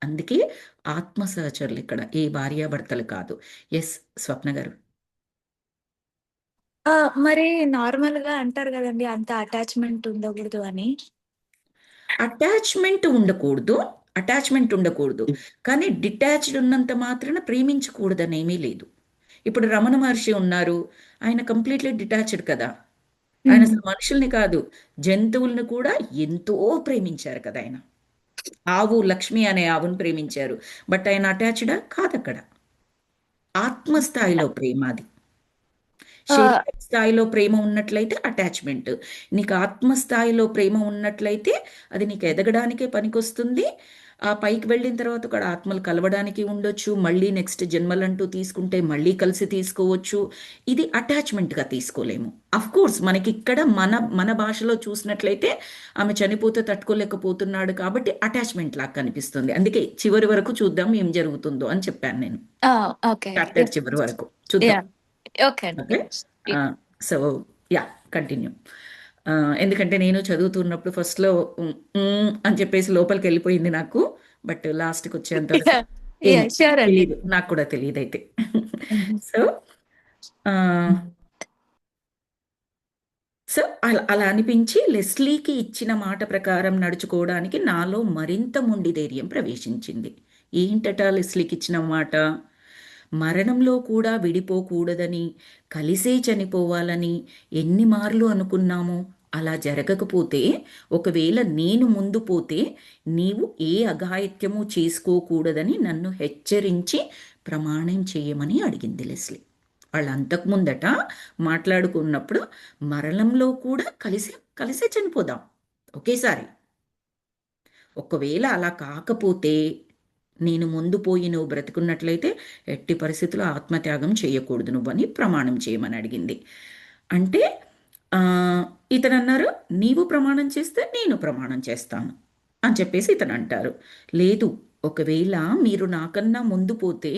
అందుకే ఆత్మ సహచరులు ఇక్కడ, ఏ భార్యాభర్తలు కాదు. ఎస్ స్వప్న గారు. మరి నార్మల్‌గా అంటారు గదండీ! అంత అటాచ్‌మెంట్ ఉండగూడదు అని. అటాచ్‌మెంట్ ఉండకూడదు. అటాచ్‌మెంట్ ఉండకూడదు. కానీ డిటాచ్డ్ ఉన్నంత మాత్రాన ప్రేమించకూడదనేమీ లేదు. ఇప్పుడు రమణ మహర్షి ఉన్నారు. ఆయన కంప్లీట్‌లీ డిటాచ్డ్ కదా! ఆయన హ్మ్. అసలు మనుషుల్ని కాదు, జంతువుల్ని కూడా ఎంతో ప్రేమించారు కదా ఆయన. ఆవు లక్ష్మి అనే ఆవును ప్రేమించారు. బట్ ఆయన అటాచ్‌డా? కాదక్కడ. ఆత్మస్థాయిలో ప్రేమ అది. ఆహ్, శరీర స్థాయిలో ప్రేమ ఉన్నట్లయితే అటాచ్మెంట్. నీకు ఆత్మస్థాయిలో ప్రేమ ఉన్నట్లయితే అది నీకు ఎదగడానికే పనికొస్తుంది. ఆ పైకి వెళ్ళిన తర్వాత కూడా ఆత్మలు కలవడానికి ఉండొచ్చు. మళ్ళీ నెక్స్ట్ జన్మలంటూ తీసుకుంటే మళ్ళీ కలిసి తీసుకోవచ్చు. ఇది అటాచ్మెంట్గా తీసుకోలేము. అఫ్ కోర్స్ మనకి ఇక్కడ మన మన భాషలో చూసినట్లయితే ఆమె చనిపోతే తట్టుకోలేకపోతున్నాడు కాబట్టి అటాచ్మెంట్ లాగా కనిపిస్తుంది. అందుకే చివరి వరకు చూద్దాం ఏం జరుగుతుందో అని చెప్పాను నేను. ఆ! ఓకే. చాప్టర్ చివరి వరకు చూద్దాం. యాహ్! ఓకే అండి. Okay. Yeah! So yeah! Continue. ఎందుకంటే నేను చదువుతున్నప్పుడు ఫస్ట్‌లో అని చెప్పేసి లోపలికెళ్ళిపోయింది నాకు. బట్ లాస్ట్‌కి వచ్చేంత వరకు యాహ్! ఏమో ష్యూర్ అండి. తెలీదు. నాకు కూడా తెలీదైతే. హుహు. సో, ఆహ్, సో, అలా అలా అనిపించి లెస్లీకి ఇచ్చిన మాట ప్రకారం నడుచుకోవడానికి నాలో మరింత మొండి ధైర్యం ప్రవేశించింది. ఏంటట లెస్లీకి ఇచ్చిన మాట? మరణంలో కూడా విడిపోకూడదని, కలిసే చనిపోవాలని ఎన్ని మార్లు అనుకున్నామో, అలా జరగకపోతే, ఒకవేళ నేను ముందు పోతే నీవు ఏ అఘాయిత్యము చేసుకోకూడదని నన్ను హెచ్చరించి ప్రమాణం చేయమని అడిగింది లెస్లీ. వాళ్ళు అంతకుముందట మాట్లాడుకున్నప్పుడు మరణంలో కూడా కలిసే చనిపోదాం ఒకేసారి. ఒకవేళ అలా కాకపోతే నేను ముందు పోయి నువ్వు బ్రతుకున్నట్లయితే ఎట్టి పరిస్థితుల్లో ఆత్మత్యాగం చేయకూడదు నువ్వని ప్రమాణం చేయమని అడిగింది. అంటే ఆ, ఇతను అన్నారు, నీవు ప్రమాణం చేస్తే నేను ప్రమాణం చేస్తాను అని చెప్పేసి ఇతను అంటారు. లేదు, ఒకవేళ మీరు నాకన్నా ముందు పోతే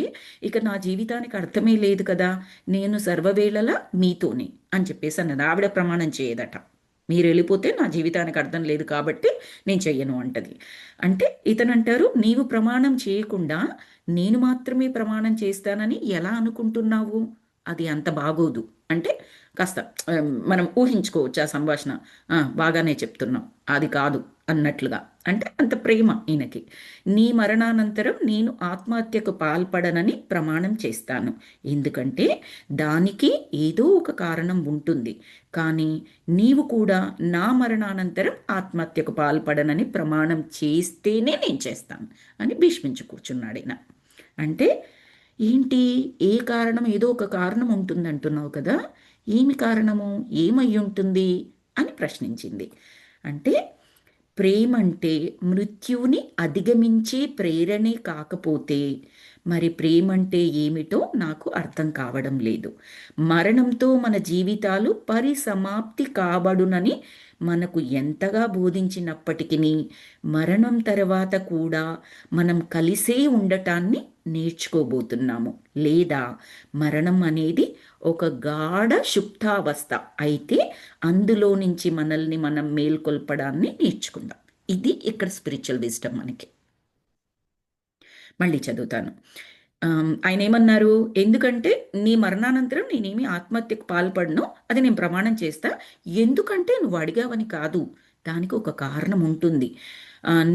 ఇక నా జీవితానికి అర్థమే లేదు కదా, నేను సర్వవేళలా మీతోనే అని చెప్పేసి అన్నది. ఆవిడ ప్రమాణం చేయదట. మీరు వెళ్ళిపోతే నా జీవితానికి అర్థం లేదు కాబట్టి నేను చెయ్యను అంటది. అంటే ఇతను అంటారు, నీవు ప్రమాణం చేయకుండా నేను మాత్రమే ప్రమాణం చేస్తానని ఎలా అనుకుంటున్నావు? అది అంత బాగోదు. అంటే కాస్త మనం ఊహించుకోవచ్చు ఆ సంభాషణ. బాగానే చెప్తున్నాం, అది కాదు అన్నట్లుగా. అంటే అంత ప్రేమ ఈయనకి. నీ మరణానంతరం నేను ఆత్మహత్యకు పాల్పడనని ప్రమాణం చేస్తాను. ఎందుకంటే దానికి ఏదో ఒక కారణం ఉంటుంది. కానీ నీవు కూడా నా మరణానంతరం ఆత్మహత్యకు పాల్పడనని ప్రమాణం చేస్తేనే నేను చేస్తాను అని భీష్మించి కూర్చున్నాడు ఈయన. అంటే ఏంటి, ఏ కారణం, ఏదో ఒక కారణం ఉంటుంది అంటున్నావు కదా, ఏమి కారణము, ఏమై ఉంటుంది అని ప్రశ్నించింది. అంటే ప్రేమంటే మృత్యువుని అధిగమించే ప్రేరణే కాకపోతే మరి ప్రేమంటే ఏమిటో నాకు అర్థం కావడం లేదు. మరణంతో మన జీవితాలు పరిసమాప్తి కాబడునని మనకు ఎంతగా బోధించినప్పటికీ మరణం తర్వాత కూడా మనం కలిసే ఉండటాన్ని నేర్చుకోబోతున్నాము. లేదా మరణం అనేది ఒక గాఢ సుప్తావస్థ అయితే అందులో నుంచి మనల్ని మనం మేల్కొల్పడాన్ని నేర్చుకుందాం. ఇది ఇక్కడ స్పిరిచువల్ విజ్డమ్ మనకి. మళ్ళీ చదువుతాను. ఆయన ఏమన్నారు, ఎందుకంటే నీ మరణానంతరం నేనేమి ఆత్మహత్యకు పాల్పడను, అది నేను ప్రమాణం చేస్తా. ఎందుకంటే నువ్వు అడిగావని కాదు, దానికి ఒక కారణం ఉంటుంది.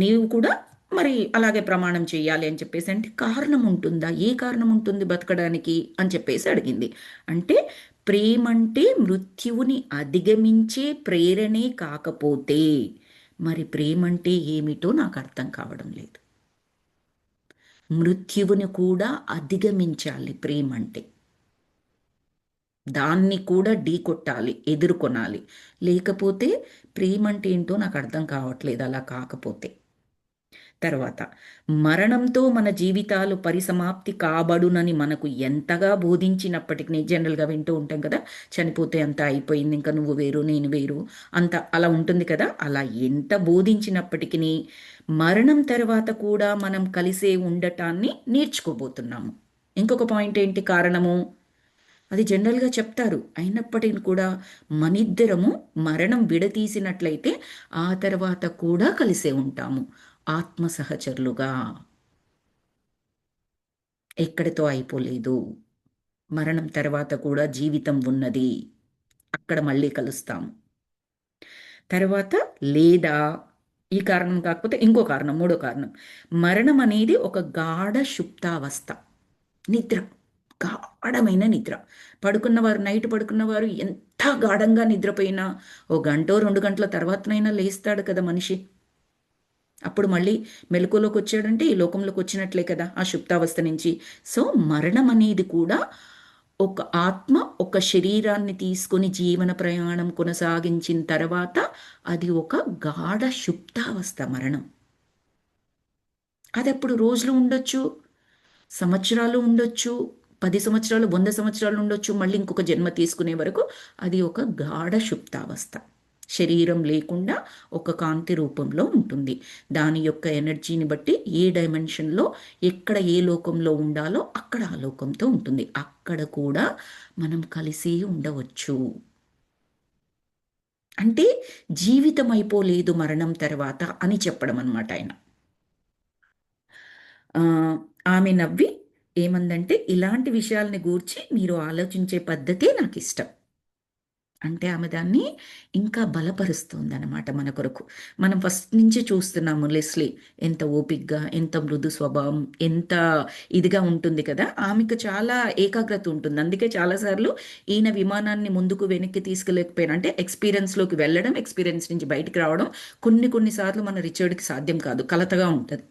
నీవు కూడా మరి అలాగే ప్రమాణం చేయాలి అని చెప్పేసి. అంటే కారణం ఉంటుందా, ఏ కారణం ఉంటుంది బతకడానికి అని చెప్పేసి అడిగింది. అంటే ప్రేమంటే మృత్యువుని అధిగమించే ప్రేరణే కాకపోతే మరి ప్రేమంటే ఏమిటో నాకు అర్థం కావడం లేదు. మృత్యువుని కూడా అధిగమించాలి ప్రేమ అంటే. దాన్ని కూడా ఢీకొట్టాలి, ఎదుర్కొనాలి. లేకపోతే ప్రేమ అంటే ఏంటో నాకు అర్థం కావట్లేదు అలా కాకపోతే. తర్వాత మరణంతో మన జీవితాలు పరిసమాప్తి కాబడునని మనకు ఎంతగా బోధించినప్పటికీ, జనరల్గా వింటూ ఉంటాం కదా, చనిపోతే అంత అయిపోయింది, ఇంకా నువ్వు వేరు నేను వేరు, అంత అలా ఉంటుంది కదా. అలా ఎంత బోధించినప్పటికీ మరణం తర్వాత కూడా మనం కలిసే ఉండటాన్ని నేర్చుకోబోతున్నాము. ఇంకొక పాయింట్ ఏంటి కారణము, అది జనరల్గా చెప్తారు. అయినప్పటికీ కూడా మనిద్దరము మరణం విడతీసినట్లయితే ఆ తర్వాత కూడా కలిసే ఉంటాము ఆత్మ సహచరులుగా. ఎక్కడితో అయిపోలేదు, మరణం తర్వాత కూడా జీవితం ఉన్నది, అక్కడ మళ్ళీ కలుస్తాము. తర్వాత లేదా ఈ కారణం కాకపోతే ఇంకో కారణం, మూడో కారణం, మరణం అనేది ఒక గాఢ సుప్తావస్థ, నిద్ర, గాఢమైన నిద్ర. పడుకున్నవారు, నైట్ పడుకున్నవారు ఎంత గాఢంగా నిద్రపోయినా ఓ గంటో 2 గంటల తర్వాతనైనా లేస్తాడు కదా మనిషి. అప్పుడు మళ్ళీ మెలకులోకి వచ్చాడంటే ఈ లోకంలోకి వచ్చినట్లే కదా ఆ సుప్తావస్థ నుంచి. సో మరణం అనేది కూడా ఒక ఆత్మ ఒక శరీరాన్ని తీసుకొని జీవన ప్రయాణం కొనసాగించిన తర్వాత అది ఒక గాఢ సుప్తావస్థ మరణం. అది అప్పుడు రోజులు ఉండొచ్చు, సంవత్సరాలు ఉండొచ్చు, 10 సంవత్సరాలు, 100 సంవత్సరాలు ఉండొచ్చు, మళ్ళీ ఇంకొక జన్మ తీసుకునే వరకు అది ఒక గాఢ సుప్తావస్థ. శరీరం లేకుండా ఒక కాంతి రూపంలో ఉంటుంది. దాని యొక్క ఎనర్జీని బట్టి ఏ డైమెన్షన్లో ఎక్కడ ఏ లోకంలో ఉండాలో అక్కడ ఆ లోకంతో ఉంటుంది. అక్కడ కూడా మనం కలిసి ఉండవచ్చు. అంటే జీవితం అయిపోలేదు మరణం తర్వాత అని చెప్పడం అన్నమాట ఆయన. ఆమె నవ్వి ఏమందంటే, ఇలాంటి విషయాలని గూర్చి మీరు ఆలోచించే పద్ధతే నాకు ఇష్టం. అంటే ఆమె దాన్ని ఇంకా బలపరుస్తుందన్నమాట మన కొరకు. మనం ఫస్ట్ నుంచి చూస్తున్నాము లెస్లీ ఎంత ఓపిగ్గా, ఎంత మృదు స్వభావం, ఎంత ఇదిగా ఉంటుంది కదా. ఆమెకు చాలా ఏకాగ్రత ఉంటుంది. అందుకే చాలాసార్లు ఈయన విమానాన్ని ముందుకు వెనక్కి తీసుకెళ్ళకపోయినా, అంటే ఎక్స్పీరియన్స్లోకి వెళ్ళడం, ఎక్స్పీరియన్స్ నుంచి బయటికి రావడం కొన్నిసార్లు మన రిచర్డ్కి సాధ్యం కాదు, కలతగా ఉంటుంది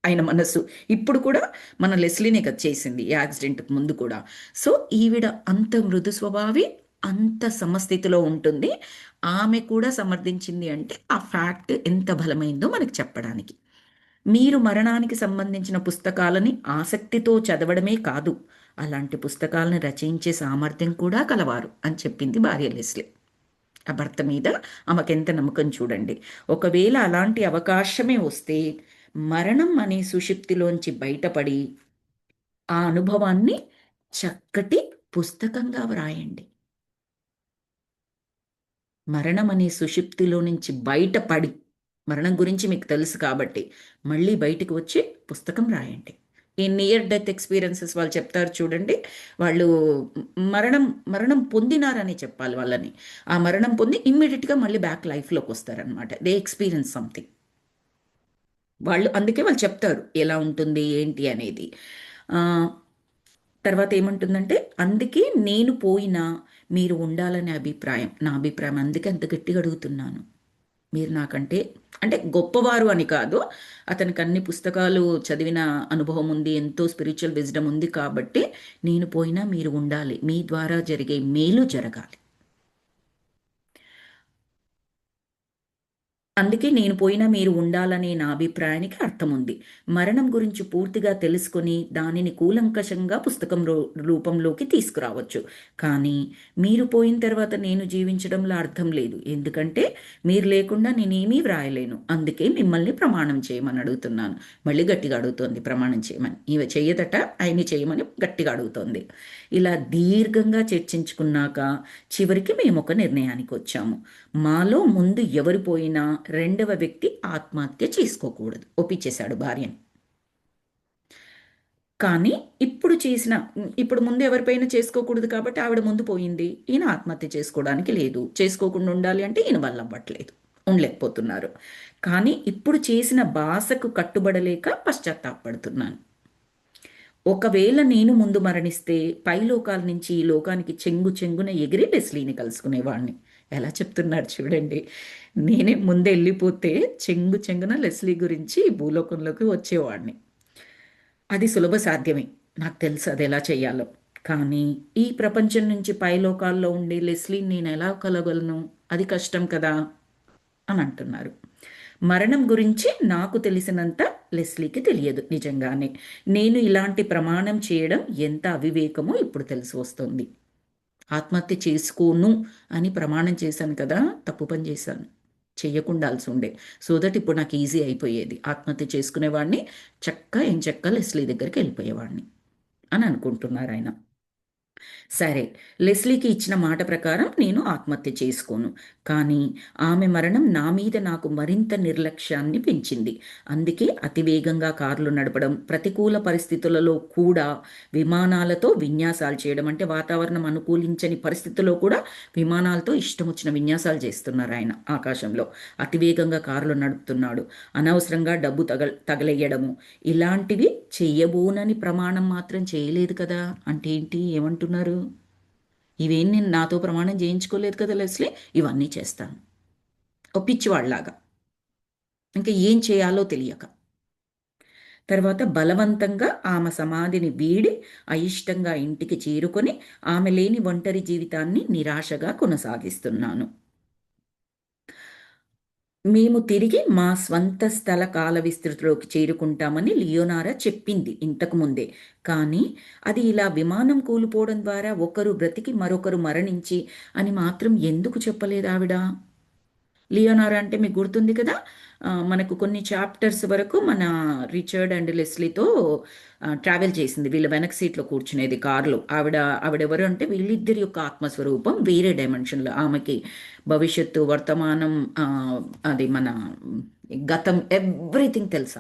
ఆయన మనస్సు. ఇప్పుడు కూడా మన లెస్లీనే కదా చేసింది ఈ యాక్సిడెంట్కి ముందు కూడా. సో ఈవిడ అంత మృదు స్వభావి, అంత సమస్థితిలో ఉంటుంది. ఆమె కూడా సమర్థించింది అంటే ఆ ఫ్యాక్ట్ ఎంత బలమైందో మనకి చెప్పడానికి. మీరు మరణానికి సంబంధించిన పుస్తకాలని ఆసక్తితో చదవడమే కాదు, అలాంటి పుస్తకాలను రచయించే సామర్థ్యం కూడా కలవారు అని చెప్పింది భార్య లెస్లీ. ఆ భర్త మీద ఆమెకెంత నమ్మకం చూడండి. ఒకవేళ అలాంటి అవకాశమే వస్తే మరణం అనే సుషుప్తిలోంచి బయటపడి ఆ అనుభవాన్ని చక్కటి పుస్తకంగా వ్రాయండి. మరణం అనే సుషుప్తిలో నుంచి బయటపడి, మరణం గురించి మీకు తెలుసు కాబట్టి మళ్ళీ బయటికి వచ్చి పుస్తకం రాయండి. ఈ నియర్ డెత్ ఎక్స్పీరియన్సెస్ వాళ్ళు చెప్తారు చూడండి, వాళ్ళు మరణం మరణం పొందినారని చెప్పాలి వాళ్ళని. ఆ మరణం పొంది ఇమ్మీడియట్గా మళ్ళీ బ్యాక్ లైఫ్లోకి వస్తారనమాట. They experience something. వాళ్ళు అందుకే వాళ్ళు చెప్తారు ఎలా ఉంటుంది ఏంటి అనేది. ఆ, తర్వాత ఏమంటుందంటే, అందుకే నేను పోయినా మీరు ఉండాలనే అభిప్రాయం, నా అభిప్రాయం. అందుకే అంత గట్టిగా అడుగుతున్నాను. మీరు నాకంటే అంటే గొప్పవారు అని కాదు, అతనికి అన్ని పుస్తకాలు చదివిన అనుభవం ఉంది, ఎంతో స్పిరిచువల్ విజ్డమ్ ఉంది కాబట్టి నేను పోయినా మీరు ఉండాలి, మీ ద్వారా జరిగే మేలు జరగాలి. అందుకే నేను పోయినా మీరు ఉండాలనే నా అభిప్రాయానికి అర్థం ఉంది. మరణం గురించి పూర్తిగా తెలుసుకొని దానిని కూలంకషంగా పుస్తకం రూపంలోకి తీసుకురావచ్చు. కానీ మీరు పోయిన తర్వాత నేను జీవించడంలో అర్థం లేదు. ఎందుకంటే మీరు లేకుండా నేనేమీ వ్రాయలేను. అందుకే మిమ్మల్ని ప్రమాణం చేయమని అడుగుతున్నాను. మళ్ళీ గట్టిగా అడుగుతోంది ప్రమాణం చేయమని. ఇవి చెయ్యదట, ఆయన్ని చేయమని గట్టిగా అడుగుతోంది. ఇలా దీర్ఘంగా చర్చించుకున్నాక చివరికి మేము ఒక నిర్ణయానికి వచ్చాము. మాలో ముందు ఎవరు పోయినా రెండవ వ్యక్తి ఆత్మహత్య చేసుకోకూడదు. ఒప్పించేశాడు భార్యని. కానీ ఇప్పుడు ముందు ఎవరిపైన చేసుకోకూడదు కాబట్టి ఆవిడ ముందు పోయింది. ఈయన ఆత్మహత్య చేసుకోవడానికి లేదు. చేసుకోకుండా ఉండాలి అంటే ఈయన వల్ల అవ్వట్లేదు, ఉండలేకపోతున్నారు. కానీ ఇప్పుడు చేసిన బాసకు కట్టుబడలేక పశ్చాత్తాపడుతున్నాను. ఒకవేళ నేను ముందు మరణిస్తే పైలోకాల నుంచి ఈ లోకానికి చెంగు చెంగున ఎగిరి లెస్లీని కలుసుకునేవాడిని. ఎలా చెప్తున్నారు చూడండి. నేనే ముందు వెళ్ళిపోతే చెంగు చెంగున లెస్లీ గురించి ఈ భూలోకంలోకి వచ్చేవాడిని. అది సులభ సాధ్యమే, నాకు తెలుసు అది ఎలా చేయాలో. కానీ ఈ ప్రపంచం నుంచి పైలోకాల్లో ఉండే లెస్లీని నేను ఎలా కలగలను? అది కష్టం కదా అని అంటున్నారు. మరణం గురించి నాకు తెలిసినంత లెస్లీకి తెలియదు నిజంగానే. నేను ఇలాంటి ప్రమాణం చేయడం ఎంత అవివేకమో ఇప్పుడు తెలిసి వస్తుంది. ఆత్మహత్య చేసుకోను అని ప్రమాణం చేశాను కదా, తప్పు పని చేశాను. చెయ్యకుండాల్సి ఉండే. సో దట్ ఇప్పుడు నాకు ఈజీ అయిపోయేది. ఆత్మహత్య చేసుకునేవాడిని, ఎంచక్క లెస్లీ దగ్గరికి వెళ్ళిపోయేవాడిని అని అనుకుంటున్నారు ఆయన. సరే, లెస్లీకి ఇచ్చిన మాట ప్రకారం నేను ఆత్మహత్య చేసుకోను. కానీ ఆమె మరణం నా మీద నాకు మరింత నిర్లక్ష్యాన్ని పెంచింది. అందుకే అతివేగంగా కార్లు నడపడం, ప్రతికూల పరిస్థితులలో కూడా విమానాలతో విన్యాసాలు చేయడం, అంటే వాతావరణం అనుకూలించని పరిస్థితుల్లో కూడా విమానాలతో ఇష్టం వచ్చిన విన్యాసాలు చేస్తున్నారు ఆయన ఆకాశంలో. అతివేగంగా కార్లు నడుపుతున్నాడు. అనవసరంగా డబ్బు తగలెయ్యడము, ఇలాంటివి చెయ్యబోనని ప్రమాణం మాత్రం చేయలేదు కదా. అంటే ఏంటి, ఏమంటున్నారు? ఇవేం నేను నాతో ప్రమాణం చేయించుకోలేదు కదా లెస్లీ, ఇవన్నీ చేస్తాను. ఓ పిచ్చివాళ్లాగా, ఇంకా ఏం చేయాలో తెలియక. తర్వాత బలవంతంగా ఆమె సమాధిని వీడి అయిష్టంగా ఇంటికి చేరుకొని ఆమె లేని ఒంటరి జీవితాన్ని నిరాశగా కొనసాగిస్తున్నాను. మేము తిరిగి మా స్వంత స్థల కాల విస్తృతిలోకి చేరుకుంటామని లియోనారా చెప్పింది ఇంతకుముందే. కానీ అది ఇలా విమానం కూలిపోవడం ద్వారా ఒకరు బ్రతికి మరొకరు మరణించి అని మాత్రం ఎందుకు చెప్పలేదు ఆవిడ? లియోనారా అంటే మీకు గుర్తుంది కదా, మనకు కొన్ని చాప్టర్స్ వరకు మన రిచర్డ్ అండ్ లెస్లీతో ట్రావెల్ చేసింది. వీళ్ళ వెనక్ సీట్లో కూర్చునేది కారులో. ఆవిడెవరు అంటే వీళ్ళిద్దరి యొక్క ఆత్మస్వరూపం వేరే డైమెన్షన్లో. ఆమెకి భవిష్యత్తు, వర్తమానం, అది మన గతం, ఎవ్రీథింగ్ తెలుసు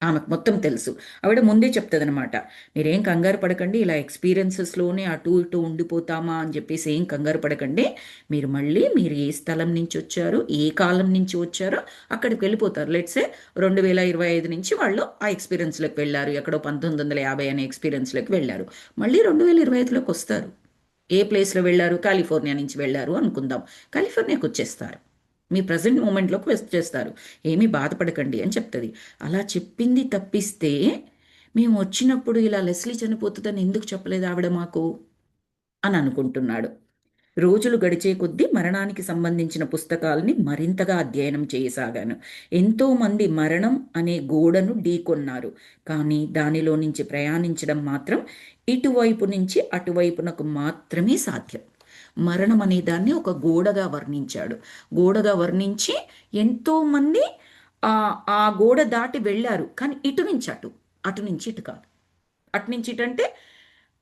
ఆమెకు మొత్తం తెలుసు. ఆవిడ ముందే చెప్తుంది అనమాట, మీరేం కంగారు పడకండి, ఇలా ఎక్స్పీరియన్సెస్లోనే అటు ఇటు ఉండిపోతామా అని చెప్పేసి ఏం కంగారు పడకండి. మీరు ఏ స్థలం నుంచి వచ్చారో, ఏ కాలం నుంచి వచ్చారో అక్కడికి వెళ్ళిపోతారు. లెట్సే 2025 నుంచి వాళ్ళు ఆ ఎక్స్పీరియన్స్లోకి వెళ్ళారు, ఎక్కడో 1950 అనే ఎక్స్పీరియన్స్లోకి వెళ్ళారు. మళ్ళీ 2025లోకి వస్తారు. ఏ ప్లేస్లో వెళ్ళారు? కాలిఫోర్నియా నుంచి వెళ్ళారు అనుకుందాం, కాలిఫోర్నియాకి వచ్చేస్తారు. మీ ప్రజెంట్ మూమెంట్లోకి వచ్చేస్తారు. ఏమీ బాధపడకండి అని చెప్తుంది. అలా చెప్పింది తప్పిస్తే మేము వచ్చినప్పుడు ఇలా లెస్లీ చనిపోతుందని ఎందుకు చెప్పలేదు ఆవిడ మాకు అని అనుకుంటున్నాడు. రోజులు గడిచే కొద్దీ మరణానికి సంబంధించిన పుస్తకాలని మరింతగా అధ్యయనం చేయసాగాను. ఎంతోమంది మరణం అనే గోడను ఢీకొన్నారు. కానీ దానిలో నుంచి ప్రయాణించడం మాత్రం ఇటువైపు నుంచి అటువైపునకు మాత్రమే సాధ్యం. మరణం అనే దాన్ని ఒక గోడగా వర్ణించాడు. గోడగా వర్ణించి ఎంతోమంది ఆ ఆ గోడ దాటి వెళ్ళారు, కానీ ఇటు నుంచి అటు, అటు నుంచి ఇటు కాదు. అటు నుంచి ఇటు అంటే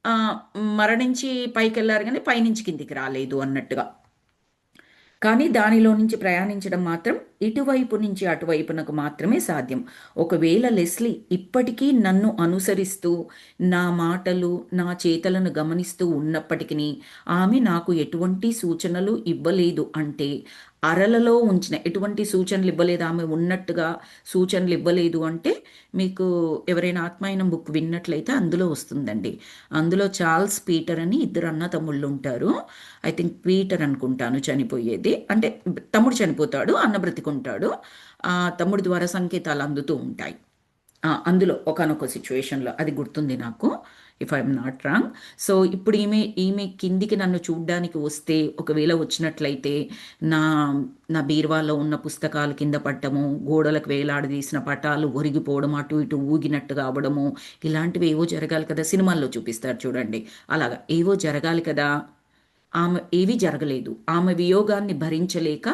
ఆ, మరణించి పైకి వెళ్ళారు కానీ పైనుంచి కిందికి రాలేదు అన్నట్టుగా. కానీ దానిలో నుంచి ప్రయాణించడం మాత్రం ఇటువైపు నుంచి అటువైపునకు మాత్రమే సాధ్యం. ఒకవేళ లెస్లీ ఇప్పటికీ నన్ను అనుసరిస్తూ నా మాటలు నా చేతలను గమనిస్తూ ఉన్నప్పటికీ ఆమె నాకు ఎటువంటి సూచనలు ఇవ్వలేదు అంటే, అరలలో ఉంచిన ఎటువంటి సూచనలు ఇవ్వలేదు, ఆమె ఉన్నట్టుగా సూచనలు ఇవ్వలేదు అంటే, మీకు ఎవరైనా ఆత్మాయనం బుక్ విన్నట్లయితే అందులో వస్తుందండి. అందులో చార్ల్స్ పీటర్ అని ఇద్దరు అన్న తమ్ముళ్ళు ఉంటారు. ఐ థింక్ పీటర్ అనుకుంటాను చనిపోయేది, అంటే తమ్ముడు చనిపోతాడు, అన్న బ్రతికుంటాడు. ఆ తమ్ముడి ద్వారా సంకేతాలు అందుతూ ఉంటాయి. అందులో ఒకానొక సిచ్యువేషన్లో అది గుర్తుంది నాకు, if I'm not wrong. So ఇప్పుడు ఈమె కిందికి నన్ను చూడ్డానికి వస్తే, ఒకవేళ వచ్చినట్లయితే నా నా బీరువాలో ఉన్న పుస్తకాలు కింద పట్టము, గోడలకు వేలాడదీసిన పటాలు ఒరిగిపోవడం, అటు ఇటు ఊగినట్టు కావడము, ఇలాంటివి ఏవో జరగాలి కదా, సినిమాల్లో చూపిస్తారు చూడండి, అలాగా ఏవో జరగాలి కదా. ఆమె ఏవీ జరగలేదు. ఆమె వియోగాన్ని భరించలేక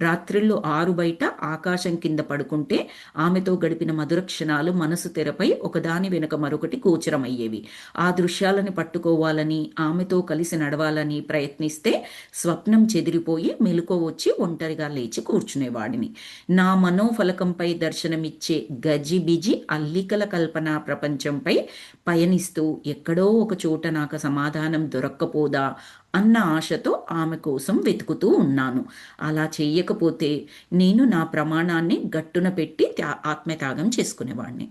రాత్రిళ్ళు 6 బయట ఆకాశం కింద పడుకుంటే ఆమెతో గడిపిన మధుర క్షణాలు మనసు తెరపై ఒకదాని వెనుక మరొకటి గోచరమయ్యేవి. ఆ దృశ్యాలని పట్టుకోవాలని, ఆమెతో కలిసి నడవాలని ప్రయత్నిస్తే స్వప్నం చెదిరిపోయి మెలకువ వచ్చి ఒంటరిగా లేచి కూర్చునేవాడిని. నా మనోఫలకంపై దర్శనమిచ్చే గజిబిజి అల్లికల కల్పనా ప్రపంచంపై పయనిస్తూ ఎక్కడో ఒక చోట నాకు సమాధానం దొరక్కపోదా అన్న ఆశతో ఆమె కోసం వెతుకుతూ ఉన్నాను. అలా చెయ్యకపోతే నేను నా ప్రమాణాన్ని గట్టున పెట్టి ఆత్మత్యాగం చేసుకునేవాడిని.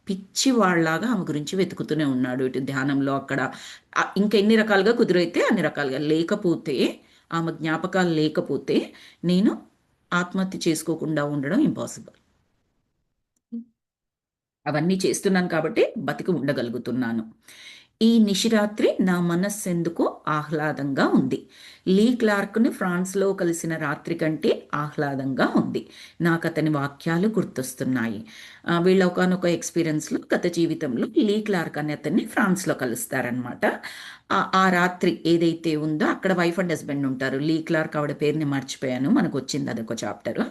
పిచ్చి వాళ్ళలాగా ఆమె గురించి వెతుకుతూనే ఉన్నాడు, ఇటు ధ్యానంలో అక్కడ. ఇంకా ఎన్ని రకాలుగా కుదిరైతే అన్ని రకాలుగా. లేకపోతే, ఆమె జ్ఞాపకాలు లేకపోతే నేను ఆత్మహత్య చేసుకోకుండా ఉండడం ఇంపాసిబుల్. అవన్నీ చేస్తున్నాను కాబట్టి బతికి ఉండగలుగుతున్నాను. ఈ నిశిరాత్రి నా మనస్సెందుకో ఆహ్లాదంగా ఉంది. లీ క్లార్క్ని ఫ్రాన్స్లో కలిసిన రాత్రి కంటే ఆహ్లాదంగా ఉంది. నాకు అతని వాక్యాలు గుర్తొస్తున్నాయి. వీళ్ళ ఒకనొక ఎక్స్పీరియన్స్లో, గత జీవితంలో లీ క్లార్క్ అనే అతన్ని ఫ్రాన్స్లో కలుస్తారనమాట. ఆ రాత్రి ఏదైతే ఉందో అక్కడ వైఫ్ అండ్ హస్బెండ్ ఉంటారు. లీ క్లార్క్, ఆవిడ పేరుని మర్చిపోయాను, మనకు వచ్చింది అదొక చాప్టర్.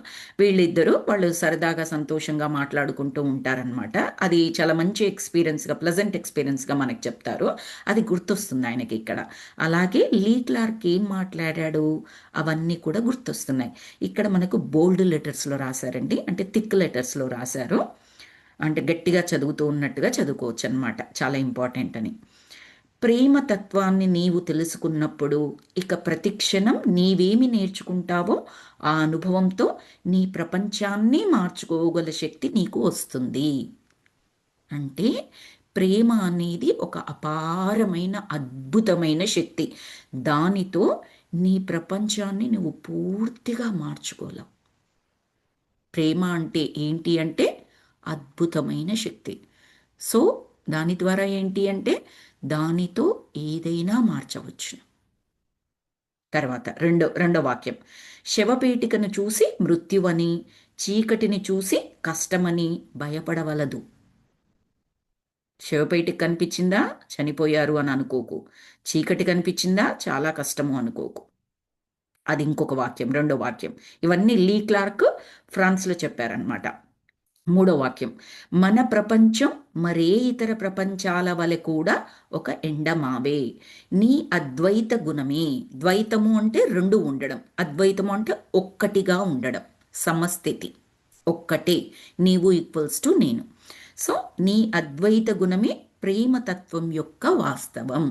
వాళ్ళు సరదాగా సంతోషంగా మాట్లాడుకుంటూ ఉంటారనమాట. అది చాలా మంచి ఎక్స్పీరియన్స్గా, ప్లెజెంట్ ఎక్స్పీరియన్స్గా మనకు చెప్తారు. అది గుర్తొస్తుంది ఆయనకి ఇక్కడ. అలాగే లీ క్లార్క్ ఏం మాట్లాడాడు అవన్నీ కూడా గుర్తొస్తున్నాయి. ఇక్కడ మనకు బోల్డ్ లెటర్స్లో రాశారండి, అంటే థిక్ లెటర్స్లో రాశారు. అంటే గట్టిగా చదువుతూ ఉన్నట్టుగా చదువుకోవచ్చు అనమాట, చాలా ఇంపార్టెంట్ అని. ప్రేమ తత్వాన్ని నీవు తెలుసుకున్నప్పుడు ఇక ప్రతిక్షణం నీవేమి నేర్చుకుంటావో ఆ అనుభవంతో నీ ప్రపంచాన్ని మార్చుకోగల శక్తి నీకు వస్తుంది. అంటే ప్రేమ అనేది ఒక అపారమైన అద్భుతమైన శక్తి. దానితో నీ ప్రపంచాన్ని నువ్వు పూర్తిగా మార్చుకోలేవు. ప్రేమ అంటే ఏంటి అంటే అద్భుతమైన శక్తి. సో దాని ద్వారా ఏంటి అంటే దానితో ఏదైనా మార్చవచ్చు. తర్వాత రెండో వాక్యం, శవపేటికను చూసి మృత్యువని, చీకటిని చూసి కష్టమని భయపడవలదు. శవపేటిక కనిపించిందా చనిపోయారు అని అనుకోకు, చీకటి కనిపించిందా చాలా కష్టము అనుకోకు. అది ఇంకొక వాక్యం, రెండో వాక్యం. ఇవన్నీ లీ క్లార్క్ ఫ్రాన్స్లో చెప్పారనమాట. మూడో వాక్యం, మన ప్రపంచం మరే ఇతర ప్రపంచాల వలె కూడా ఒక ఎండమావే. నీ అద్వైత గుణమే. ద్వైతము అంటే రెండు ఉండడం, అద్వైతము అంటే ఒక్కటిగా ఉండడం, సమస్థితి, ఒక్కటే, నీవు ఈక్వల్స్ టు నేను. సో నీ అద్వైత గుణమే ప్రేమతత్వం యొక్క వాస్తవం.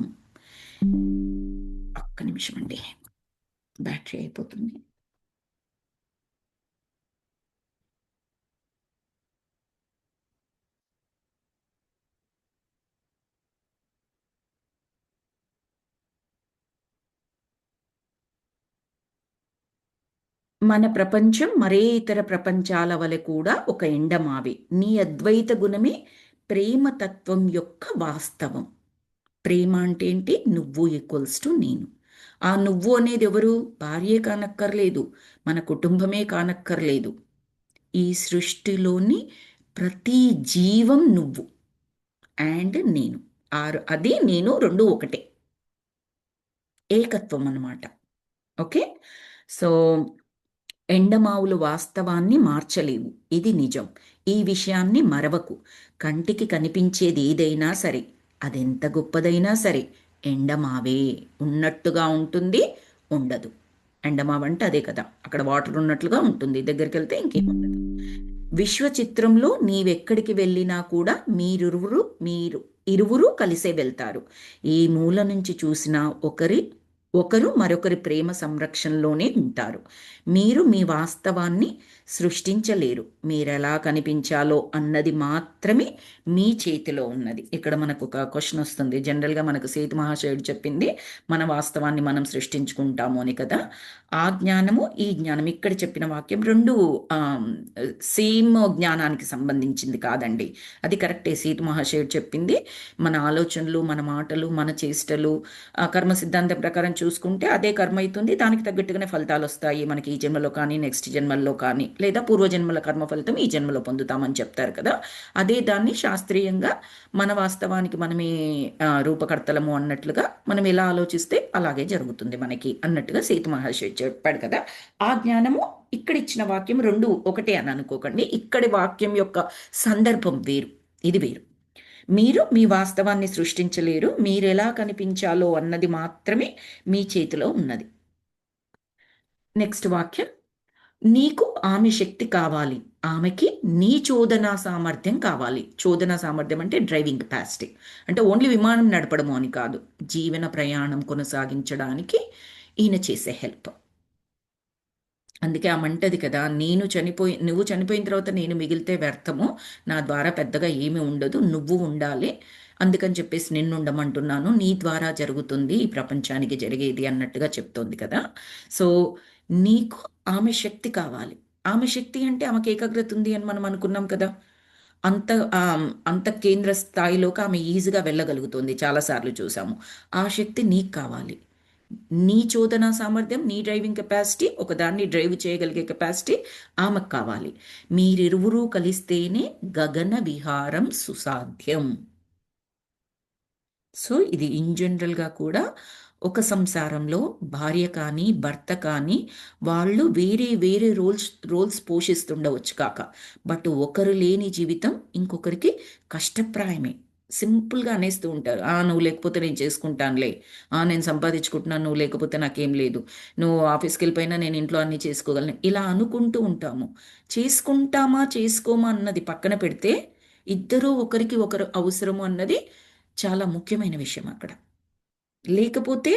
ఒక్క నిమిషం అండి, బ్యాటరీ అయిపోతుంది. మన ప్రపంచం మరే ఇతర ప్రపంచాల వలె కూడా ఒక ఎండమావి. నీ అద్వైత గుణమే ప్రేమతత్వం యొక్క వాస్తవం. ప్రేమ అంటే ఏంటి? నువ్వు ఈక్వల్స్ టు నేను. ఆ నువ్వు అనేది ఎవరు? భార్యే కానక్కర్లేదు, మన కుటుంబమే కానక్కర్లేదు, ఈ సృష్టిలోని ప్రతి జీవం నువ్వు అండ్ నేను. అది నేను రెండు ఒకటే, ఏకత్వం అన్నమాట. ఓకే. సో ఎండమావులు వాస్తవాన్ని మార్చలేవు. ఇది నిజం. ఈ విషయాన్ని మరవకు. కంటికి కనిపించేది ఏదైనా సరే, అదెంత గొప్పదైనా సరే, ఎండమావే. ఉన్నట్టుగా ఉంటుంది, ఉండదు. ఎండమావంటే అదే కదా, అక్కడ వాటర్ ఉన్నట్లుగా ఉంటుంది, దగ్గరికి వెళ్తే ఇంకేముండదు. విశ్వచిత్రంలో నీవెక్కడికి వెళ్ళినా కూడా మీరు ఇరువురు కలిసే వెళ్తారు. ఏ మూల నుంచి చూసినా ఒకరు మరొకరి ప్రేమ సంరక్షణలోనే ఉంటారు. మీరు మీ వాస్తవాన్ని సృష్టించలేరు. మీరెలా కనిపించాలో అన్నది మాత్రమే మీ చేతిలో ఉన్నది. ఇక్కడ మనకు ఒక క్వశ్చన్ వస్తుంది. జనరల్గా మనకు సేతు మహాశయుడు చెప్పింది మన వాస్తవాన్ని మనం సృష్టించుకుంటాము అని కదా. ఆ జ్ఞానము ఈ జ్ఞానం ఇక్కడ చెప్పిన వాక్యం రెండు సేమ్ జ్ఞానానికి సంబంధించింది కాదండి. అది కరెక్టే, సీత మహాశయుడు చెప్పింది. మన ఆలోచనలు, మన మాటలు, మన చేష్టలు, కర్మ సిద్ధాంతం ప్రకారం చూసుకుంటే అదే కర్మ అవుతుంది. దానికి తగ్గట్టుగానే ఫలితాలు వస్తాయి మనకి ఈ జన్మలో కానీ, నెక్స్ట్ జన్మల్లో కానీ, లేదా పూర్వజన్మల కర్మ ఫలితం ఈ జన్మలో పొందుతామని చెప్తారు కదా. అదే దాన్ని శాస్త్రీయంగా మన వాస్తవానికి మనమే రూపకర్తలము అన్నట్లుగా మనం ఎలా ఆలోచిస్తే అలాగే జరుగుతుంది మనకి అన్నట్టుగా సీత మహర్షి చెప్పాడు కదా. ఆ జ్ఞానము ఇక్కడ ఇచ్చిన వాక్యం రెండు ఒకటే అని అనుకోకండి. ఇక్కడి వాక్యం యొక్క సందర్భం వేరు, ఇది వేరు. మీరు మీ వాస్తవాన్ని సృష్టించలేరు. మీరు ఎలా కనిపించాలో అన్నది మాత్రమే మీ చేతిలో ఉన్నది. నెక్స్ట్ వాక్యం, నీకు ఆమె శక్తి కావాలి, ఆమెకి నీ చోదనా సామర్థ్యం కావాలి. చోదనా సామర్థ్యం అంటే డ్రైవింగ్ కెపాసిటీ, అంటే ఓన్లీ విమానం నడపడము అని కాదు, జీవన ప్రయాణం కొనసాగించడానికి ఈయన చేసే హెల్ప్. అందుకే ఆమంటది కదా, నువ్వు చనిపోయిన తర్వాత నేను మిగిలితే వ్యర్థము, నా ద్వారా పెద్దగా ఏమీ ఉండదు, నువ్వు ఉండాలి, అందుకని చెప్పేసి నిన్ను ఉండమంటున్నాను, నీ ద్వారా జరుగుతుంది ఈ ప్రపంచానికి జరిగేది అన్నట్టుగా చెప్తోంది కదా. సో నీకు ఆమె శక్తి కావాలి. ఆమె శక్తి అంటే ఆమెకి ఏకాగ్రత ఉంది అని మనం అనుకున్నాం కదా. అంత అంత కేంద్ర స్థాయిలోకి ఆమె ఈజీగా వెళ్ళగలుగుతుంది, చాలాసార్లు చూసాము. ఆ శక్తి నీకు కావాలి. నీ చోదనా సామర్థ్యం, నీ డ్రైవింగ్ కెపాసిటీ, ఒకదాన్ని డ్రైవ్ చేయగలిగే కెపాసిటీ ఆమెకు కావాలి. మీరిరువురూ కలిస్తేనే గగన విహారం సుసాధ్యం. సో ఇది ఇన్ జనరల్గా కూడా ఒక సంసారంలో భార్య కానీ భర్త కానీ వాళ్ళు వేరే వేరే రోల్స్ పోషిస్తుండవచ్చు కాక, బట్ ఒకరు లేని జీవితం ఇంకొకరికి కష్టప్రాయమే. సింపుల్గా అనేస్తూ ఉంటారు, నువ్వు లేకపోతే నేను చేసుకుంటానులే, నేను సంపాదించుకుంటున్నాను, నువ్వు లేకపోతే నాకేం లేదు, నువ్వు ఆఫీస్కి వెళ్ళిపోయినా నేను ఇంట్లో అన్నీ చేసుకోగలను, ఇలా అనుకుంటూ ఉంటాము. చేసుకుంటామా చేసుకోమా అన్నది పక్కన పెడితే, ఇద్దరూ ఒకరికి ఒకరు అవసరము అన్నది చాలా ముఖ్యమైన విషయం అక్కడ. లేకపోతే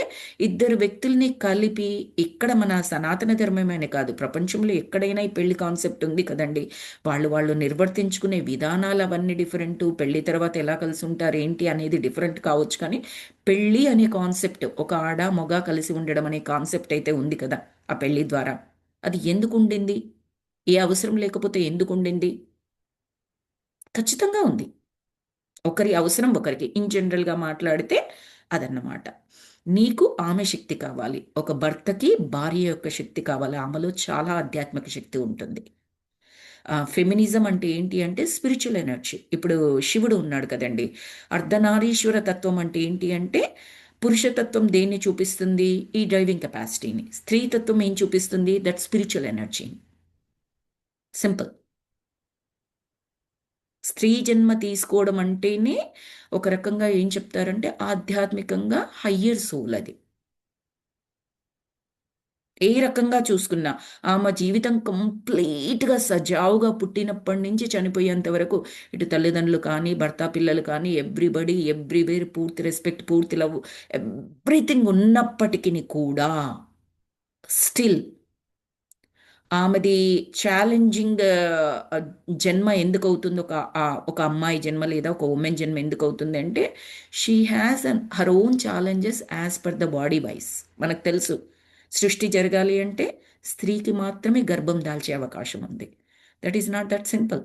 ఇద్దరు వ్యక్తుల్ని కలిపి, ఇక్కడ మన సనాతన ధర్మమేనే కాదు, ప్రపంచంలో ఎక్కడైనా ఈ పెళ్లి కాన్సెప్ట్ ఉంది కదండి. వాళ్ళు నిర్వర్తించుకునే విధానాలు అవన్నీ డిఫరెంట్, పెళ్లి తర్వాత ఎలా కలిసి ఉంటారు ఏంటి అనేది డిఫరెంట్ కావచ్చు, కానీ పెళ్ళి అనే కాన్సెప్ట్, ఒక ఆడ మొగ కలిసి ఉండడం అనే కాన్సెప్ట్ అయితే ఉంది కదా ఆ పెళ్లి ద్వారా. అది ఎందుకు ఉండింది? ఏ అవసరం లేకపోతే ఎందుకు ఉండింది? ఖచ్చితంగా ఉంది. ఒకరి అవసరం ఒకరికి, ఇన్ జనరల్గా మాట్లాడితే అదన్నమాట. నీకు ఆమె శక్తి కావాలి, ఒక భర్తకి భార్య యొక్క శక్తి కావాలి. ఆమెలో చాలా ఆధ్యాత్మిక శక్తి ఉంటుంది. ఫెమినిజం అంటే ఏంటి అంటే స్పిరిచువల్ ఎనర్జీ. ఇప్పుడు శివుడు ఉన్నాడు కదండి, అర్ధనారీశ్వర తత్వం అంటే ఏంటి అంటే, పురుషతత్వం దేన్ని చూపిస్తుంది? ఈ డ్రైవింగ్ కెపాసిటీని. స్త్రీ తత్వం ఏం చూపిస్తుంది? That spiritual energy. సింపుల్. స్త్రీ జన్మ తీసుకోవడం అంటేనే ఒక రకంగా ఏం చెప్తారంటే ఆధ్యాత్మికంగా హయ్యర్ సోల్ అది. ఏ రకంగా చూసుకున్నా ఆమె జీవితం కంప్లీట్గా సజావుగా పుట్టినప్పటి నుంచి చనిపోయేంత వరకు, ఇటు తల్లిదండ్రులు కానీ భర్త పిల్లలు కానీ ఎవ్రీబడి ఎవ్రీవేర్ పూర్తి రెస్పెక్ట్, పూర్తి లవ్, ఎవ్రీథింగ్ ఉన్నప్పటికీ కూడా స్టిల్ ఆమెది ఛాలెంజింగ్ జన్మ ఎందుకు అవుతుంది, ఒక అమ్మాయి జన్మ లేదా ఒక ఉమెన్ జన్మ ఎందుకు అవుతుంది అంటే, she has her own challenges as per the body wise. మనకు తెలుసు, సృష్టి జరగాలి అంటే స్త్రీకి మాత్రమే గర్భం దాల్చే అవకాశం ఉంది. That is not that simple.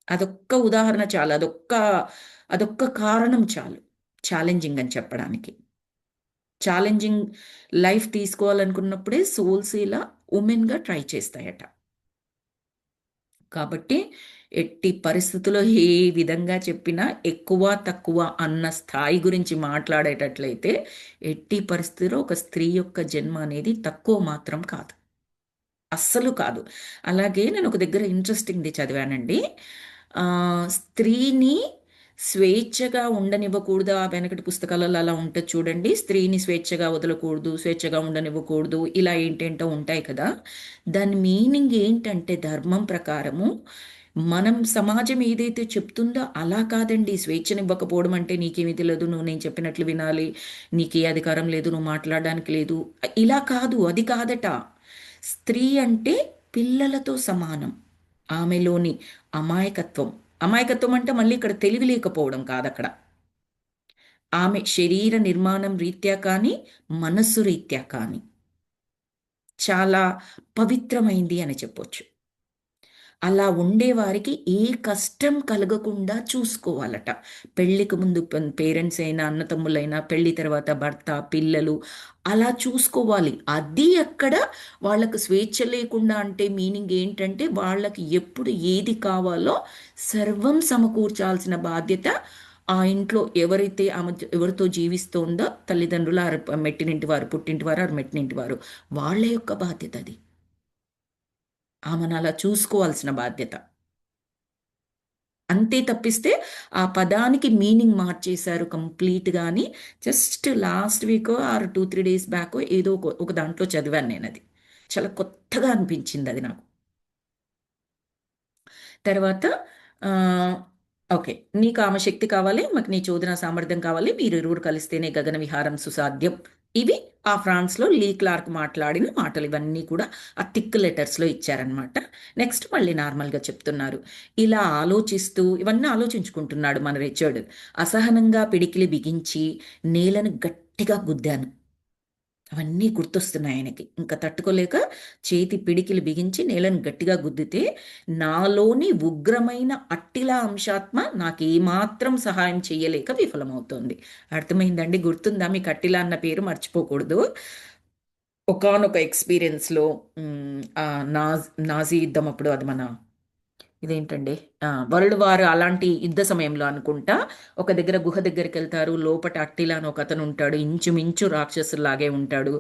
అదొక్క ఉదాహరణ చాలు, అదొక్క కారణం చాలు ఛాలెంజింగ్ అని చెప్పడానికి. ఛాలెంజింగ్ లైఫ్ తీసుకోవాలనుకున్నప్పుడే సోల్స్ ఇలా ఉమెన్గా ట్రై చేస్తాయట. కాబట్టి ఎట్టి పరిస్థితుల్లో ఏ విధంగా చెప్పినా ఎక్కువ తక్కువ అన్న స్థాయి గురించి మాట్లాడేటట్లయితే, ఎట్టి పరిస్థితుల్లో ఒక స్త్రీ యొక్క జన్మ అనేది తక్కువ మాత్రం కాదు. అస్సలు కాదు. అలాగే నేను ఒక దగ్గర ఇంట్రెస్టింగ్‌ది చదివానండి. స్త్రీని స్వేచ్ఛగా ఉండనివ్వకూడదు. ఆ వెనకటి పుస్తకాలలో అలా ఉంటది చూడండి. స్త్రీని స్వేచ్ఛగా వదలకూడదు, స్వేచ్ఛగా ఉండనివ్వకూడదు. ఇలా ఏంటేంటో ఉంటాయి కదా! దాని మీనింగ్ ఏంటంటే ధర్మం ప్రకారము మనం సమాజం ఏదైతే చెప్తుందో అలా కాదండి. స్వేచ్ఛనివ్వకపోవడం అంటే నీకేమీ తెలీదు, నువ్వు నేను చెప్పినట్లు వినాలి, నీకే అధికారం లేదు, నువ్వు మాట్లాడడానికి లేదు. ఇలా కాదు, అది కాదట. స్త్రీ అంటే పిల్లలతో సమానం. ఆమెలోని అమాయకత్వం. అమాయకత్వం అంటే మళ్ళీ ఇక్కడ తెలివి లేకపోవడం కాదక్కడ. ఆమె శరీర నిర్మాణం రీత్యా కానీ, మనస్సు రీత్యా కానీ చాలా పవిత్రమైంది అని చెప్పొచ్చు. అలా ఉండేవారికి ఏ కష్టం కలగకుండా చూసుకోవాలట. పెళ్ళికి ముందు పేరెంట్స్ అయినా, అన్నతమ్ములైనా, పెళ్లి తర్వాత భర్త, పిల్లలు అలా చూసుకోవాలి. అది అక్కడ వాళ్ళకు స్వేచ్ఛ లేకుండా అంటే మీనింగ్ ఏంటంటే వాళ్ళకి ఎప్పుడు ఏది కావాలో సర్వం సమకూర్చాల్సిన బాధ్యత ఆ ఇంట్లో ఎవరైతే ఆమె ఎవరితో జీవిస్తోందో తల్లిదండ్రులు, మెట్టినింటి వారు, పుట్టింటి వారు, మెట్టినింటి వారు, వాళ్ళ యొక్క బాధ్యత అది. ఆమెను అలా చూసుకోవాల్సిన బాధ్యత. అంతే తప్పిస్తే ఆ పదానికి మీనింగ్ మార్చేశారు కంప్లీట్‌గా అని జస్ట్ లాస్ట్ వీకో ఆర్ 2, 3 డేస్ బ్యాకో ఏదో ఒక దాంట్లో చదివాను నేనది. చాలా కొత్తగా అనిపించింది అది నాకు. తర్వాత ఆహ్, ఓకే. నీకు ఆమె శక్తి కావాలి, మాకు నీ చోదన సామర్థ్యం కావాలి, మీరిరువురు కలిస్తేనే గగన విహారం సుసాధ్యం. ఇవి ఆ ఫ్రాన్స్‌లో లీ క్లార్క్ మాట్లాడిన మాటలు ఇవన్నీ కూడా ఆ థిక్ లెటర్స్‌లో ఇచ్చారనమాట. నెక్స్ట్ మళ్ళీ నార్మల్‌గా చెప్తున్నారు. ఇలా ఆలోచిస్తూ ఇవన్నీ ఆలోచించుకుంటున్నాడు మన రిచర్డ్. అసహనంగా పిడికిలి బిగించి నేలను గట్టిగా గుద్దాను. అవన్నీ గుర్తొస్తున్నాయి ఆయనకి. ఇంకా తట్టుకోలేక చేతి పిడికిలి బిగించి నేలను గట్టిగా గుద్దితే నాలోని ఉగ్రమైన అట్టిలా అంశాత్మ నాకేమాత్రం సహాయం చేయలేక విఫలమవుతోంది. అర్థమైందండి? గుర్తుందా మీకు? అట్టిలా అన్న పేరు మర్చిపోకూడదు. ఒకానొక ఎక్స్పీరియన్స్‌లో నాజీ యుద్ధం అప్పుడు అది మన ఇదేంటండి వరల్డ్ వార్ అలాంటి యుద్ధ సమయంలో అనుకుంటా ఒక దగ్గర గుహ దగ్గరికి వెళ్తారు. లోపట అట్టిలా అని ఒక అతను ఉంటాడు. ఇంచుమించు రాక్షసులాగే ఉంటాడు.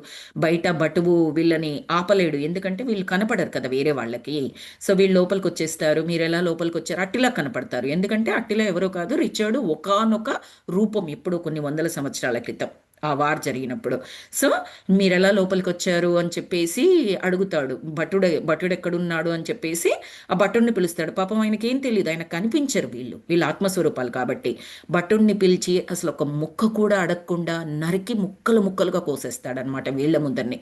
బయట బటువు వీళ్ళని ఆపలేడు. ఎందుకంటే వీళ్ళు కనపడరు కదా వేరే వాళ్ళకి. సో వీళ్ళు లోపలికి వచ్చేస్తారు. మీరు ఎలా లోపలికి వచ్చారు? అట్టిలా కనపడతారు. ఎందుకంటే అట్టిలా ఎవరో కాదు, రిచర్డ్ ఒకానొక రూపం ఎప్పుడో కొన్ని వందల సంవత్సరాల క్రితం ఆ వార్ జరిగినప్పుడు. సో మీరెలా లోపలికి వచ్చారు అని చెప్పేసి అడుగుతాడు. భటుడు ఎక్కడున్నాడు అని చెప్పేసి ఆ భటుడిని పిలుస్తాడు. పాపం ఆయనకి ఏం తెలియదు, ఆయన కనిపించరు వీళ్ళు ఆత్మస్వరూపాలు కాబట్టి. భటుడిని పిలిచి అసలు ఒక ముక్క కూడా అడగకుండా నరికి ముక్కలు ముక్కలుగా కోసేస్తాడనమాట వీళ్ళ ముందరిని.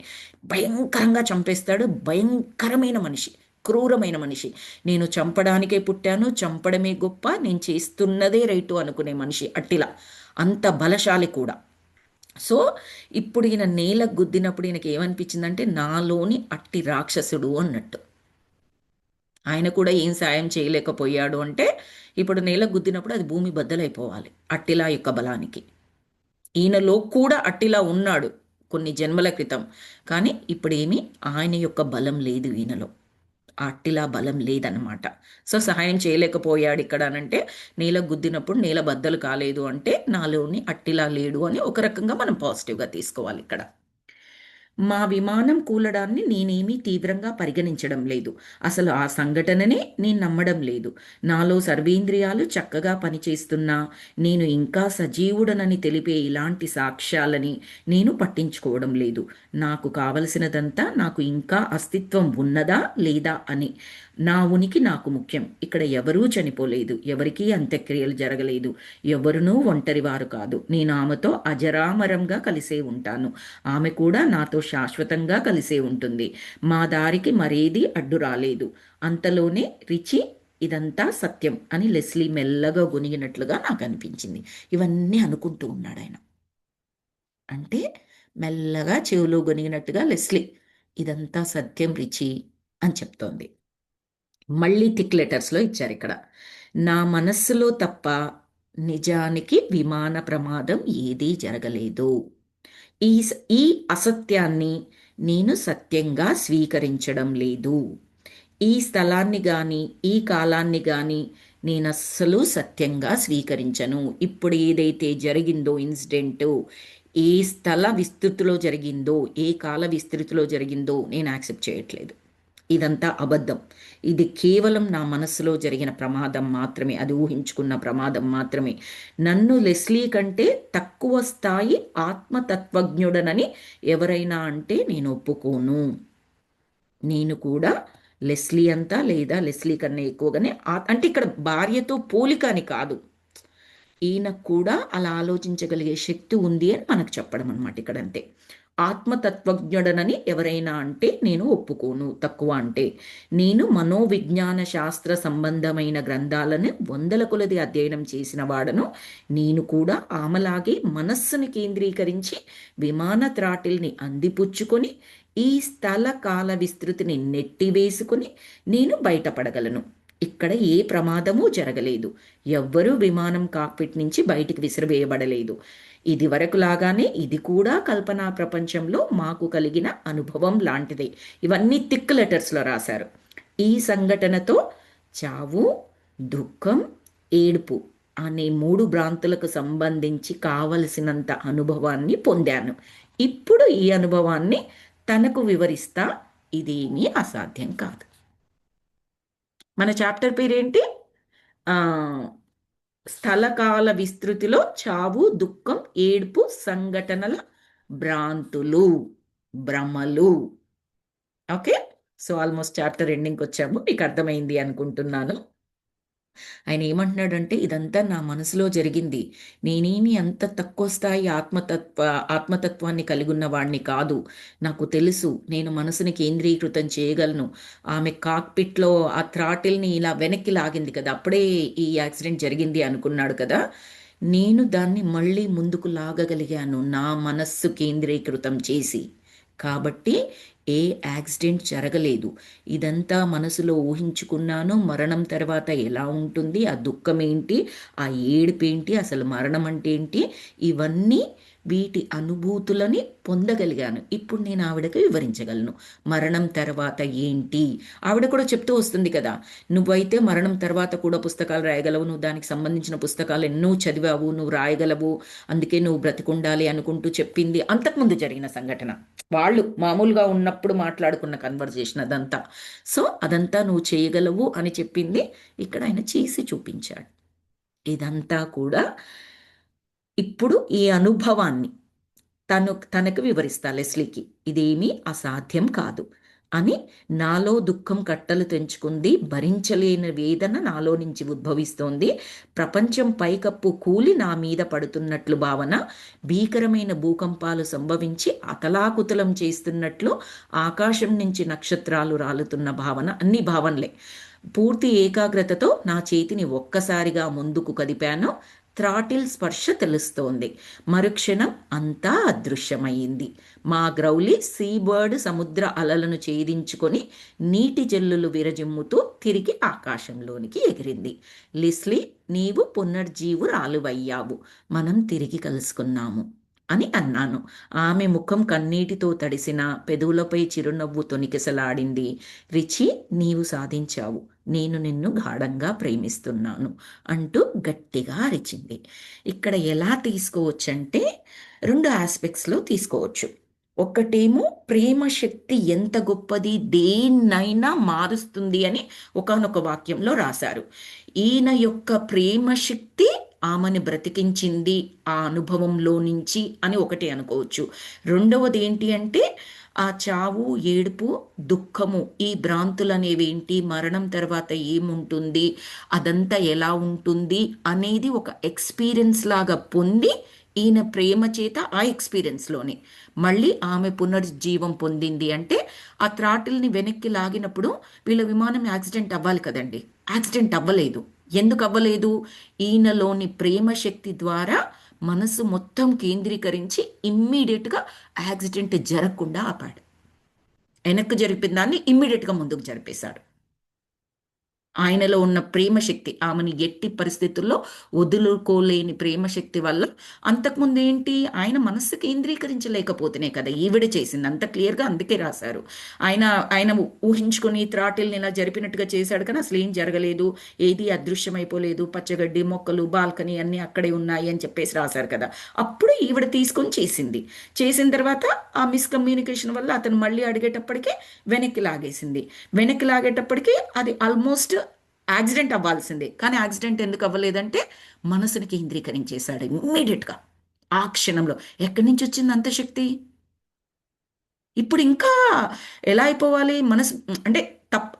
భయంకరంగా చంపేస్తాడు. భయంకరమైన మనిషి, క్రూరమైన మనిషి. నేను చంపడానికే పుట్టాను, చంపడమే గొప్ప, నేను చేస్తున్నదే రైటు అనుకునే మనిషి అట్టిలా. అంత బలశాలి కూడా. సో ఇప్పుడు ఈయన నేల గుద్దినప్పుడు ఈయనకి ఏమనిపించిందంటే నాలోని అట్టి రాక్షసుడు అన్నట్టు. ఆయన కూడా ఏం సాయం చేయలేకపోయాడు అంటే ఇప్పుడు నేల గుద్దినప్పుడు అది భూమి బద్దలైపోవాలి అట్టిలా యొక్క బలానికి. ఈయనలో కూడా అట్టిలా ఉన్నాడు కొన్ని జన్మల క్రితం. కానీ ఇప్పుడేమి ఆయన యొక్క బలం లేదు ఈయనలో. ఆ అట్టిలా బలం లేదనమాట. సో సహాయం చేయలేకపోయాడు ఇక్కడ అనంటే నేల గుద్దినప్పుడు నేల బద్దలు కాలేదు అంటే నాలోని అట్టిలా లేడు అని ఒక రకంగా మనం పాజిటివ్గా తీసుకోవాలి ఇక్కడ. మా విమానం కూలడాన్ని నేనేమీ తీవ్రంగా పరిగణించడం లేదు. అసలు ఆ సంఘటననే నేను నమ్మడం లేదు. నాలో సర్వేంద్రియాలు చక్కగా పనిచేస్తున్నా నేను ఇంకా సజీవుడనని తెలిపే ఇలాంటి సాక్ష్యాలని నేను పట్టించుకోవడం లేదు. నాకు కావలసినదంతా నాకు ఇంకా అస్తిత్వం ఉన్నదా లేదా అని. నా ఉనికి నాకు ముఖ్యం. ఇక్కడ ఎవరూ చనిపోలేదు, ఎవరికీ అంత్యక్రియలు జరగలేదు, ఎవరునూ ఒంటరివారు కాదు. నేను ఆమెతో అజరామరంగా కలిసే ఉంటాను. ఆమె కూడా నాతో శాశ్వతంగా కలిసే ఉంటుంది. మా దారికి మరేది అడ్డు రాలేదు. అంతలోనే రిచి ఇదంతా సత్యం అని లెస్లీ మెల్లగా గొనిగినట్లుగా నాకు అనిపించింది. ఇవన్నీ అనుకుంటూ ఉన్నాడు ఆయన. అంటే మెల్లగా చెవులో గొనిగినట్టుగా లెస్లీ ఇదంతా సత్యం రిచి అని చెప్తోంది. మళ్ళీ థిక్ లెటర్స్లో ఇచ్చారు ఇక్కడ. నా మనస్సులో తప్ప నిజానికి విమాన ప్రమాదం ఏదీ జరగలేదు. ఈ అసత్యాన్ని నేను సత్యంగా స్వీకరించడం లేదు. ఈ స్థలాన్ని కానీ ఈ కాలాన్ని కానీ నేను అస్సలు సత్యంగా స్వీకరించను. ఇప్పుడు ఏదైతే జరిగిందో ఇన్సిడెంటు, ఏ స్థల విస్తృతిలో జరిగిందో, ఏ కాల విస్తృతిలో జరిగిందో నేను యాక్సెప్ట్ చేయట్లేదు. ఇదంతా అబద్ధం. ఇది కేవలం నా మనస్సులో జరిగిన ప్రమాదం మాత్రమే, అది ఊహించుకున్న ప్రమాదం మాత్రమే. నన్ను లెస్లీ కంటే తక్కువ స్థాయి ఆత్మతత్వజ్ఞుడనని ఎవరైనా అంటే నేను ఒప్పుకోను. నేను కూడా లెస్లీ అంతా లేదా లెస్లీ కన్నా ఎక్కువగానే అంటే ఇక్కడ భార్యతో పోలిక అని కాదు, ఈయనకు కూడా అలా ఆలోచించగలిగే శక్తి ఉంది అని మనకు చెప్పడం అనమాట ఇక్కడ. అంతే. ఆత్మతత్వజ్ఞుడనని ఎవరైనా అంటే నేను ఒప్పుకోను. తక్కువ అంటే నేను మనోవిజ్ఞాన శాస్త్ర సంబంధమైన గ్రంథాలను వందల కొలది అధ్యయనం చేసిన వాడను. నేను కూడా ఆమెలాగే మనస్సుని కేంద్రీకరించి విమాన త్రాటిల్ని అందిపుచ్చుకొని ఈ స్థల కాల విస్తృతిని నెట్టివేసుకుని నేను బయటపడగలను. ఇక్కడ ఏ ప్రమాదమూ జరగలేదు. ఎవ్వరూ విమానం కాక్పిట్ నుంచి బయటికి విసిరివేయబడలేదు. ఇది వరకు లాగానే ఇది కూడా కల్పనా ప్రపంచంలో మాకు కలిగిన అనుభవం లాంటిదే. ఇవన్నీ థిక్ లెటర్స్లో రాశారు. ఈ సంఘటనతో చావు, దుఃఖం, ఏడుపు అనే మూడు భ్రాంతులకు సంబంధించి కావలసినంత అనుభవాన్ని పొందాను. ఇప్పుడు ఈ అనుభవాన్ని తనకు వివరిస్తా. ఇదేమీ అసాధ్యం కాదు. మన చాప్టర్ పేరేంటి? ఆ, స్థలకాల విస్తృతిలో చావు, దుఃఖం, ఏడుపు సంఘటనల భ్రాంతులు, భ్రమలు. ఓకే. సో ఆల్మోస్ట్ చాప్టర్ ఎండింగ్కి వచ్చాము. మీకు అర్థమైంది అనుకుంటున్నాను. ఆయన ఏమంటున్నాడంటే ఇదంతా నా మనసులో జరిగింది. నేనేమి అంత తక్కువ స్థాయి ఆత్మతత్వాన్ని కలిగి ఉన్న వాడిని కాదు. నాకు తెలుసు నేను మనసుని కేంద్రీకృతం చేయగలను. ఆమె కాక్పిట్లో ఆ థ్రాటిల్ని ఇలా వెనక్కి లాగింది కదా, అప్పుడే ఈ యాక్సిడెంట్ జరిగింది అనుకున్నాడు కదా. నేను దాన్ని మళ్ళీ ముందుకు లాగగలిగాను నా మనస్సు కేంద్రీకృతం చేసి. కాబట్టి ఏ యాక్సిడెంట్ జరగలేదు. ఇదంతా మనసులో ఊహించుకున్నాను. మరణం తర్వాత ఎలా ఉంటుంది, ఆ దుఃఖం ఏంటి, ఆ ఏడుపేంటి, అసలు మరణం అంటే ఏంటి, ఇవన్నీ వీటి అనుభూతులని పొందగలిగాను. ఇప్పుడు నేను ఆవిడకి వివరించగలను మరణం తర్వాత ఏంటి. ఆవిడ కూడా చెప్తూ వస్తుంది కదా, నువ్వైతే మరణం తర్వాత కూడా పుస్తకాలు రాయగలవు, నువ్వు దానికి సంబంధించిన పుస్తకాలు ఎన్నో చదివావు, నువ్వు రాయగలవు, అందుకే నువ్వు బ్రతికుండాలి అనుకుంటూ చెప్పింది అంతకుముందు జరిగిన సంఘటన. వాళ్ళు మామూలుగా ఉన్నప్పుడు మాట్లాడుకున్న కన్వర్జేషన్ అదంతా. సో అదంతా నువ్వు చేయగలవు అని చెప్పింది. ఇక్కడ ఆయన చేసి చూపించాడు. ఇదంతా కూడా ఇప్పుడు ఈ అనుభవాన్ని తనకు వివరిస్తా లెస్లీకి. ఇదేమీ అసాధ్యం కాదు అని. నాలో దుఃఖం కట్టలు తెంచుకుంది, భరించలేని వేదన నాలో నుంచి ఉద్భవిస్తోంది. ప్రపంచం పైకప్పు కూలి నా మీద పడుతున్నట్లు భావన, భీకరమైన భూకంపాలు సంభవించి అతలాకుతలం చేస్తున్నట్లు ఆకాశం నుంచి నక్షత్రాలు రాలుతున్న భావన. అన్ని భావనలే. పూర్తి ఏకాగ్రతతో నా చేతిని ఒక్కసారిగా ముందుకు కదిపాను. థ్రాటిల్ స్పర్శ తెలుస్తోంది. మరుక్షణం అంతా అదృశ్యమయ్యింది. మా గ్రౌలి సీబర్డ్ సముద్ర అలలను ఛేదించుకొని నీటి జల్లులు విరజిమ్ముతూ తిరిగి ఆకాశంలోనికి ఎగిరింది. లిస్లీ, నీవు పునర్జీవురాలువయ్యావు. మనం తిరిగి కలుసుకున్నాము అని అన్నాను. ఆమె ముఖం కన్నీటితో తడిసిన, పెదవులపై చిరునవ్వు తొనికిసలాడింది. రిచి, నీవు సాధించావు. నేను నిన్ను గాఢంగా ప్రేమిస్తున్నాను అంటూ గట్టిగా అరిచింది. ఇక్కడ ఎలా తీసుకోవచ్చంటే రెండు ఆస్పెక్ట్స్లో తీసుకోవచ్చు. ఒకటేమో ప్రేమ శక్తి ఎంత గొప్పది, దేన్నైనా మారుస్తుంది అని ఒకానొక వాక్యంలో రాశారు. ఈయన యొక్క ప్రేమ శక్తి ఆమెను బ్రతికించింది ఆ అనుభవంలో నుంచి అని ఒకటి అనుకోవచ్చు. రెండవది ఏంటి అంటే ఆ చావు, ఏడుపు, దుఃఖము, ఈ భ్రాంతులు అనేవి ఏంటి, మరణం తర్వాత ఏముంటుంది, అదంతా ఎలా ఉంటుంది అనేది ఒక ఎక్స్పీరియన్స్ లాగా పొంది ఈయన ప్రేమ చేత ఆ ఎక్స్పీరియన్స్లోనే మళ్ళీ ఆమె పునర్జీవం పొందింది. అంటే ఆ థ్రాటిల్ని వెనక్కి లాగినప్పుడు వీళ్ళ విమానం యాక్సిడెంట్ అవ్వాలి కదండి, యాక్సిడెంట్ అవ్వలేదు. ఎందుకు అవ్వలేదు? ఈయనలోని ప్రేమ శక్తి ద్వారా మనసు మొత్తం కేంద్రీకరించి ఇమ్మీడియట్గా యాక్సిడెంట్ జరగకుండా ఆపాడు. వెనక్కి జరిపిన దాన్ని ఇమ్మీడియట్గా ముందుకు జరిపేశాడు. ఆయనలో ఉన్న ప్రేమ శక్తి, ఆమెని ఎట్టి పరిస్థితుల్లో వదులుకోలేని ప్రేమ శక్తి వల్ల, అంతకుముందు ఏంటి, ఆయన మనస్సు కేంద్రీకరించలేకపోతేనే కదా ఈవిడ చేసింది, అంత క్లియర్గా అందుకే రాశారు. ఆయన ఆయన ఊహించుకొని త్రాటిల్ని ఇలా జరిపినట్టుగా చేశాడు, కానీ అసలు ఏం జరగలేదు, ఏది అదృశ్యమైపోలేదు, పచ్చగడ్డి మొక్కలు బాల్కనీ అన్నీ అక్కడే ఉన్నాయి అని చెప్పేసి రాశారు కదా. అప్పుడు ఈవిడ తీసుకొని చేసింది. చేసిన తర్వాత ఆ మిస్కమ్యూనికేషన్ వల్ల అతను మళ్ళీ అడిగేటప్పటికే వెనక్కి లాగేసింది. వెనక్కి లాగేటప్పటికి అది ఆల్మోస్ట్ యాక్సిడెంట్ అవ్వాల్సిందే, కానీ యాక్సిడెంట్ ఎందుకు అవ్వలేదంటే మనసుని కేంద్రీకరించేశాడు ఇమ్మీడియట్గా ఆ క్షణంలో. ఎక్కడి నుంచి వచ్చింది అంత శక్తి? ఇప్పుడు ఇంకా ఎలా అయిపోవాలి మనసు, అంటే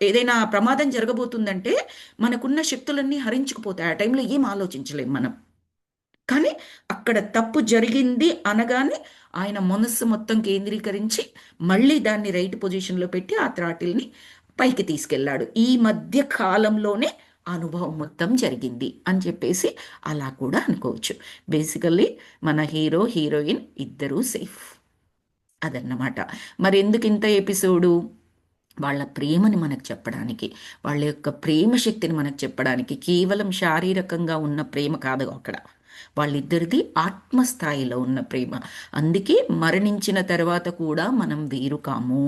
ఏదైనా ప్రమాదం జరగబోతుందంటే మనకున్న శక్తులన్నీ హరించుకుపోతాయి, ఆ టైంలో ఏం ఆలోచించలేం మనం. కానీ అక్కడ తప్పు జరిగింది అనగానే ఆయన మనస్సు మొత్తం కేంద్రీకరించి మళ్ళీ దాన్ని రైట్ పొజిషన్లో పెట్టి ఆ త్రాటిల్ని పైకి తీసుకెళ్ళాడు. ఈ మధ్య కాలంలోనే ఆ అనుభవం మొత్తం జరిగింది అని చెప్పేసి అలా కూడా అనుకోవచ్చు. బేసికల్లీ మన హీరో హీరోయిన్ ఇద్దరూ సేఫ్, అదన్నమాట. మరి ఎందుకు ఇంత ఎపిసోడు? వాళ్ళ ప్రేమని మనకు చెప్పడానికి, వాళ్ళ యొక్క ప్రేమ శక్తిని మనకు చెప్పడానికి. కేవలం శారీరకంగా ఉన్న ప్రేమ కాదు అక్కడ, వాళ్ళిద్దరిది ఆత్మస్థాయిలో ఉన్న ప్రేమ. అందుకే మరణించిన తర్వాత కూడా మనం వేరు కాము,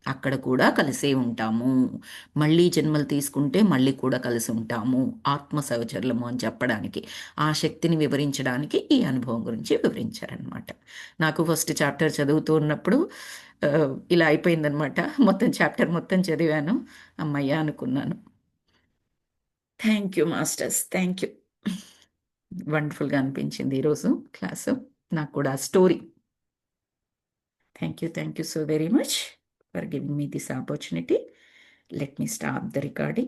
అక్కడ కూడా కలిసే ఉంటాము, మళ్ళీ జన్మలు తీసుకుంటే మళ్ళీ కూడా కలిసి ఉంటాము, ఆత్మ సహచరులము అని చెప్పడానికి, ఆ శక్తిని వివరించడానికి ఈ అనుభవం గురించి వివరించారనమాట. నాకు ఫస్ట్ చాప్టర్ చదువుతూ ఉన్నప్పుడు ఆ, ఇలా అయిపోయిందనమాట. మొత్తం చాప్టర్ మొత్తం చదివాను, అమ్మయ్య అనుకున్నాను. Thank you masters, thank you. వండర్ఫుల్గా అనిపించింది ఈరోజు క్లాసు, నాకు కూడా story. Thank you so very much for giving me this opportunity. Let me start the recording.